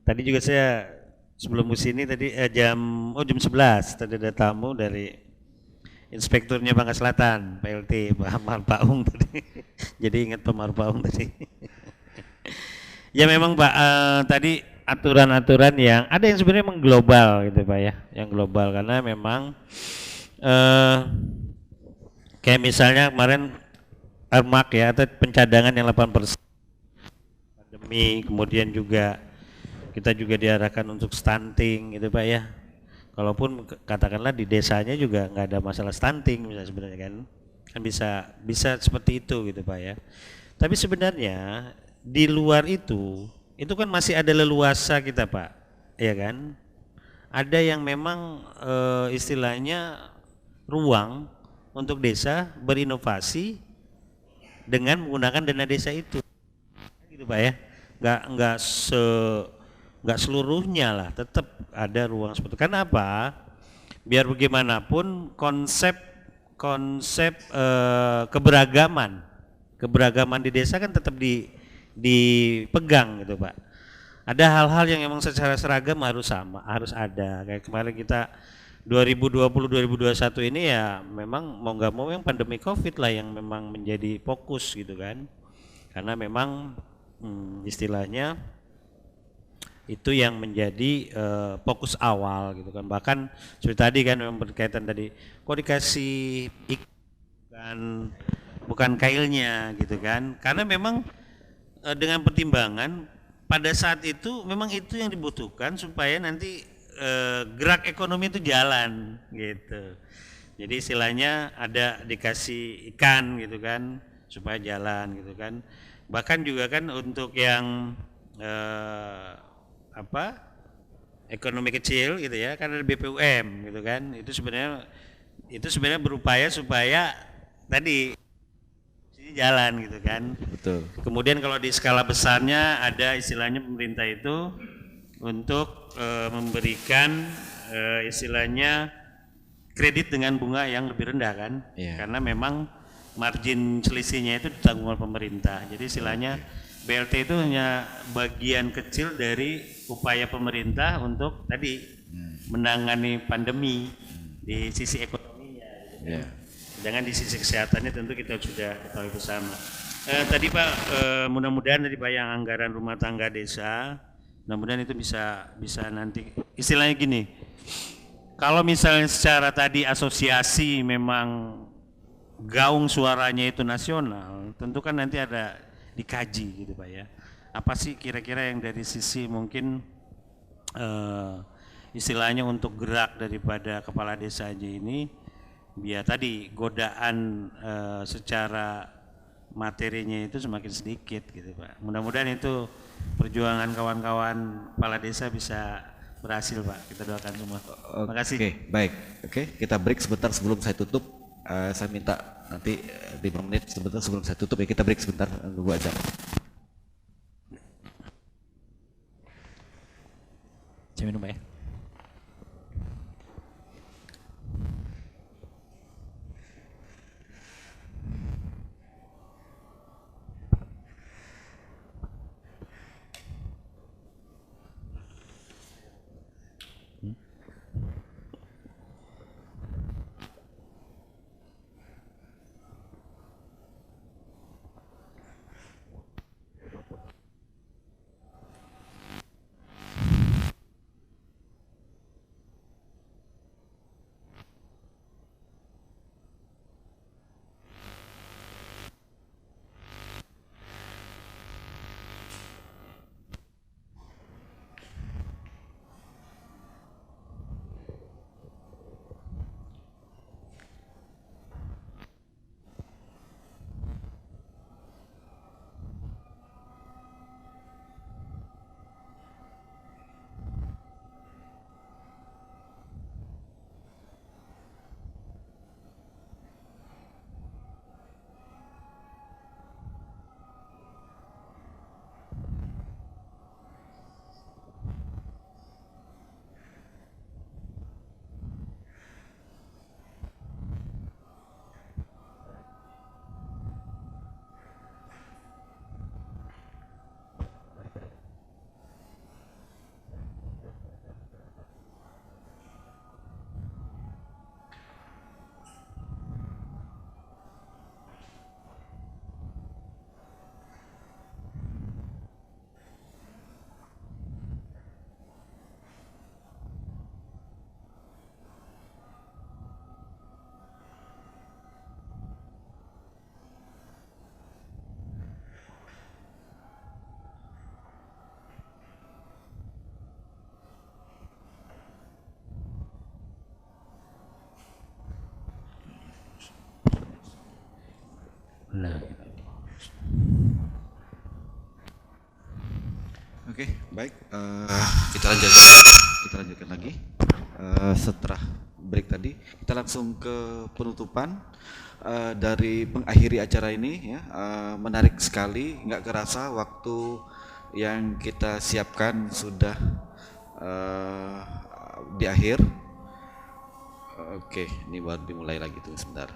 Tadi juga saya sebelum kesini tadi jam 11 tadi ada tamu dari inspekturnya Bangka Selatan, PLT Pak Amar Paung tadi. Jadi ingat Pak Amar Paung tadi. Ya memang Pak, tadi aturan-aturan yang ada yang sebenarnya mengglobal gitu Pak ya, yang global, karena memang kayak misalnya kemarin Armak ya, atau pencadangan yang 8% pandemi, kemudian juga kita juga diarahkan untuk stunting gitu Pak ya. Kalaupun katakanlah di desanya juga nggak ada masalah stunting misalnya, sebenarnya kan bisa seperti itu gitu Pak ya. Tapi sebenarnya di luar itu kan masih ada leluasa kita Pak, ya kan? Ada yang memang istilahnya ruang untuk desa berinovasi dengan menggunakan dana desa itu, gitu Pak ya. Nggak seluruhnya lah, tetap ada ruang seperti itu. Karena apa? Biar bagaimanapun konsep keberagaman di desa kan tetap dipegang gitu Pak. Ada hal-hal yang memang secara seragam harus ada. Kayak kemarin kita 2020-2021 ini ya memang mau nggak mau yang pandemi COVID lah yang memang menjadi fokus gitu kan. Karena memang istilahnya itu yang menjadi fokus awal gitu kan. Bahkan seperti tadi kan memang berkaitan tadi kok dikasih ikan bukan kailnya gitu kan. Karena memang dengan pertimbangan pada saat itu memang itu yang dibutuhkan supaya nanti gerak ekonomi itu jalan gitu. Jadi istilahnya ada dikasih ikan gitu kan supaya jalan gitu kan. Bahkan juga kan untuk yang ekonomi kecil gitu ya, kan ada BPUM gitu kan. Itu sebenarnya berupaya supaya tadi ini jalan gitu kan. Betul. Kemudian kalau di skala besarnya ada istilahnya pemerintah itu untuk memberikan istilahnya kredit dengan bunga yang lebih rendah kan. Iya. Karena memang margin selisihnya itu ditanggung oleh pemerintah. Jadi istilahnya BLT itu hanya bagian kecil dari upaya pemerintah untuk tadi menangani pandemi di sisi ekonominya. Iya. Sedangkan di sisi kesehatannya tentu kita sudah ketahui bersama. Tadi Pak, mudah-mudahan tadi Pak yang anggaran rumah tangga desa, mudah-mudahan itu bisa nanti istilahnya gini. Kalau misalnya secara tadi asosiasi memang gaung suaranya itu nasional, tentu kan nanti ada dikaji gitu Pak ya. Apa sih kira-kira yang dari sisi mungkin istilahnya untuk gerak daripada kepala desa aja ini, biar tadi godaan secara materinya itu semakin sedikit gitu Pak. Mudah-mudahan itu perjuangan kawan-kawan kepala desa bisa berhasil Pak. Kita doakan semua. Terima kasih. Oke, baik. Oke, kita break sebentar sebelum saya tutup. Saya minta nanti 5 menit sebentar sebelum saya tutup ya, kita break sebentar 2 jam. Saya minum Pak ya. Oke, baik. Kita lanjutkan lagi. Setelah break tadi, kita langsung ke penutupan dari pengakhiri acara ini. Ya, menarik sekali, nggak kerasa waktu yang kita siapkan sudah di akhir. Oke, ini baru dimulai lagi tuh sebentar.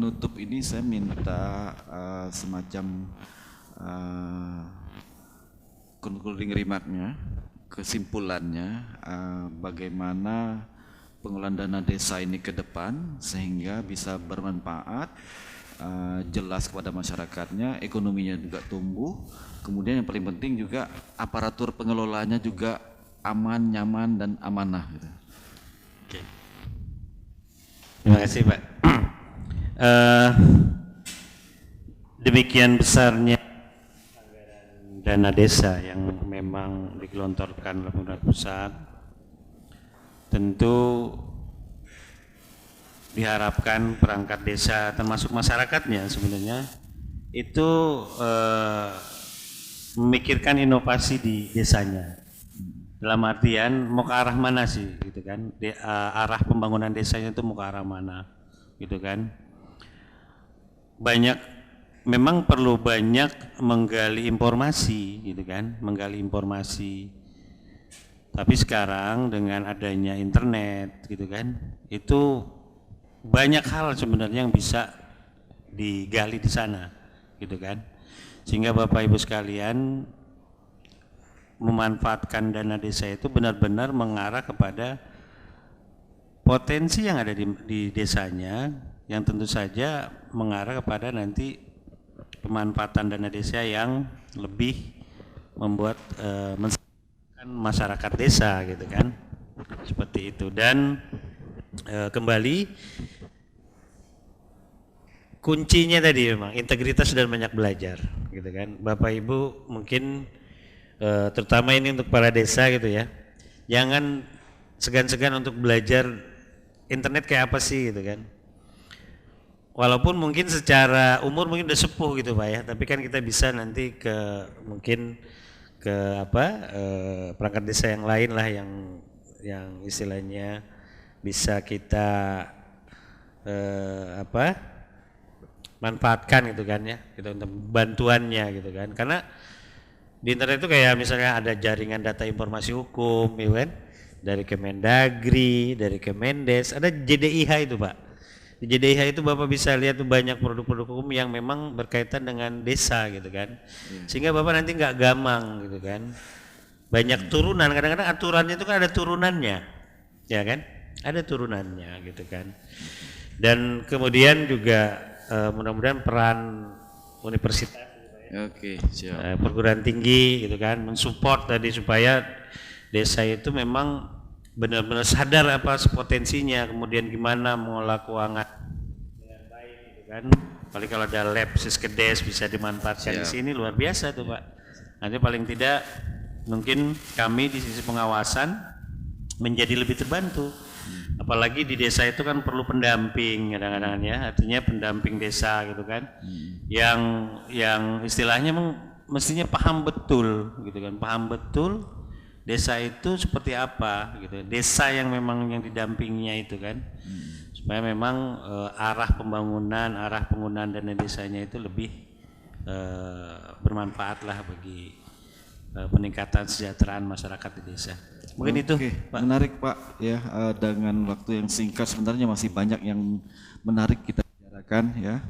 menutup ini saya minta semacam concluding remark-nya, kesimpulannya, bagaimana pengelolaan dana desa ini ke depan sehingga bisa bermanfaat, jelas kepada masyarakatnya, ekonominya juga tumbuh, kemudian yang paling penting juga aparatur pengelolaannya juga aman, nyaman, dan amanah gitu. Oke. Terima kasih Pak. Demikian besarnya anggaran dana desa yang memang digelontorkan oleh pemerintah pusat, tentu diharapkan perangkat desa termasuk masyarakatnya sebenarnya itu memikirkan inovasi di desanya. Dalam artian mau ke arah mana sih gitu kan, arah pembangunan desanya itu mau ke arah mana gitu kan. Memang perlu banyak menggali informasi gitu kan, menggali informasi. Tapi sekarang dengan adanya internet gitu kan, itu banyak hal sebenarnya yang bisa digali di sana gitu kan. Sehingga Bapak Ibu sekalian memanfaatkan dana desa itu benar-benar mengarah kepada potensi yang ada di desanya, yang tentu saja mengarah kepada nanti pemanfaatan dana desa yang lebih membuat masyarakat desa gitu kan, seperti itu. Dan kembali kuncinya tadi memang integritas dan banyak belajar gitu kan. Bapak Ibu mungkin terutama ini untuk para desa gitu ya, jangan segan-segan untuk belajar internet kayak apa sih gitu kan. Walaupun mungkin secara umur mungkin udah sepuh gitu Pak ya, tapi kan kita bisa nanti mungkin ke perangkat desa yang lain lah yang istilahnya bisa kita manfaatkan gitu kan ya, gitu untuk bantuannya gitu kan. Karena di internet itu kayak misalnya ada jaringan data informasi hukum, ya kan? Dari Kemendagri, dari Kemendes, ada JDIH itu Pak. Di JDIH itu Bapak bisa lihat tuh banyak produk-produk hukum yang memang berkaitan dengan desa gitu kan. Sehingga Bapak nanti nggak gamang gitu kan. Banyak turunan, kadang-kadang aturannya itu kan ada turunannya, ya kan? Ada turunannya gitu kan. Dan kemudian juga mudah-mudahan peran universitas, Oke, siap. perguruan tinggi gitu kan, mensupport tadi supaya desa itu memang benar-benar sadar apa potensinya, kemudian gimana mengolah keuangan dengan baik gitu kan. Paling kalau ada lab Siskedes bisa dimanfaatkan di sini luar biasa tuh Pak. Nanti paling tidak mungkin kami di sisi pengawasan menjadi lebih terbantu. Apalagi di desa itu kan perlu pendamping kadang-kadang ya, artinya pendamping desa gitu kan, yang istilahnya mestinya paham betul gitu kan, paham betul desa itu seperti apa gitu, desa yang memang yang didampinginya itu kan, supaya memang arah pembangunan, arah penggunaan dana desanya itu lebih bermanfaat lah bagi peningkatan kesejahteraan masyarakat di desa. Mungkin itu Pak. Menarik Pak ya, dengan waktu yang singkat sebenarnya masih banyak yang menarik kita bicarakan ya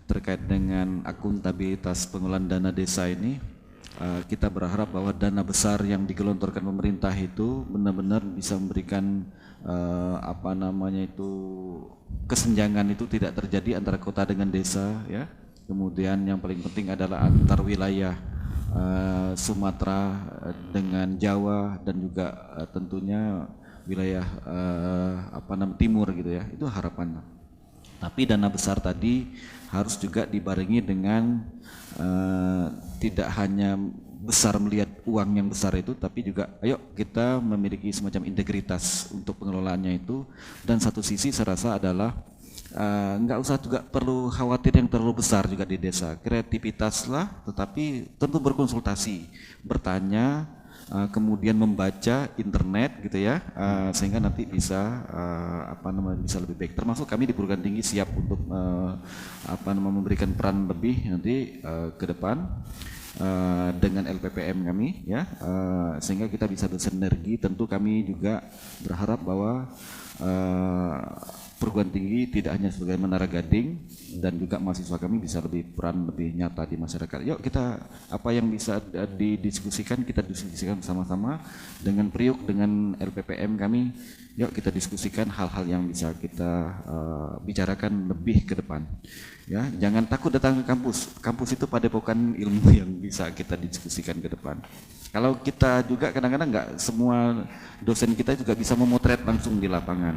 terkait dengan akuntabilitas pengelolaan dana desa ini. Kita berharap bahwa dana besar yang digelontorkan pemerintah itu benar-benar bisa memberikan kesenjangan itu tidak terjadi antara kota dengan desa ya. Kemudian yang paling penting adalah antar wilayah Sumatera dengan Jawa dan juga tentunya wilayah timur gitu ya, itu harapan. Tapi dana besar tadi harus juga dibarengi dengan tidak hanya besar melihat uang yang besar itu, tapi juga ayo kita memiliki semacam integritas untuk pengelolaannya itu. Dan satu sisi saya rasa adalah nggak usah juga perlu khawatir yang terlalu besar juga di desa, kreativitas lah, tetapi tentu berkonsultasi, bertanya, kemudian membaca internet gitu ya, sehingga nanti bisa bisa lebih baik. Termasuk kami di perguruan tinggi siap untuk memberikan peran lebih nanti ke depan dengan LPPM kami ya, sehingga kita bisa bersinergi. Tentu kami juga berharap bahwa perguruan tinggi tidak hanya sebagai menara gading, dan juga mahasiswa kami bisa peran lebih nyata di masyarakat. Yuk kita apa yang bisa didiskusikan, kita diskusikan bersama-sama dengan Priuk, dengan LPPM kami. Yuk kita diskusikan hal-hal yang bisa kita bicarakan lebih ke depan. Ya, jangan takut datang ke kampus. Kampus itu padepokan ilmu yang bisa kita diskusikan ke depan. Kalau kita juga kadang-kadang nggak semua dosen kita juga bisa memotret langsung di lapangan.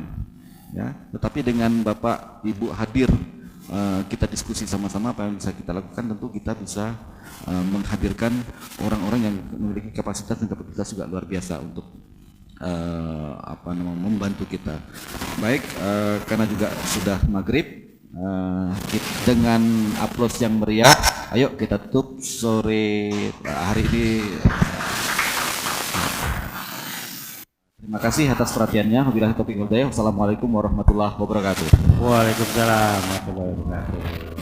Ya, tetapi dengan Bapak Ibu hadir, kita diskusi sama-sama apa yang bisa kita lakukan. Tentu kita bisa menghadirkan orang-orang yang memiliki kapasitas dan kapasitas juga luar biasa untuk membantu kita. Baik, karena juga sudah maghrib, dengan aplaus yang meriah, ayo kita tutup sore hari ini. Terima kasih atas perhatiannya. Wabillahi taufiq wal hidayah. Wassalamualaikum warahmatullahi wabarakatuh. Waalaikumsalam warahmatullahi wabarakatuh.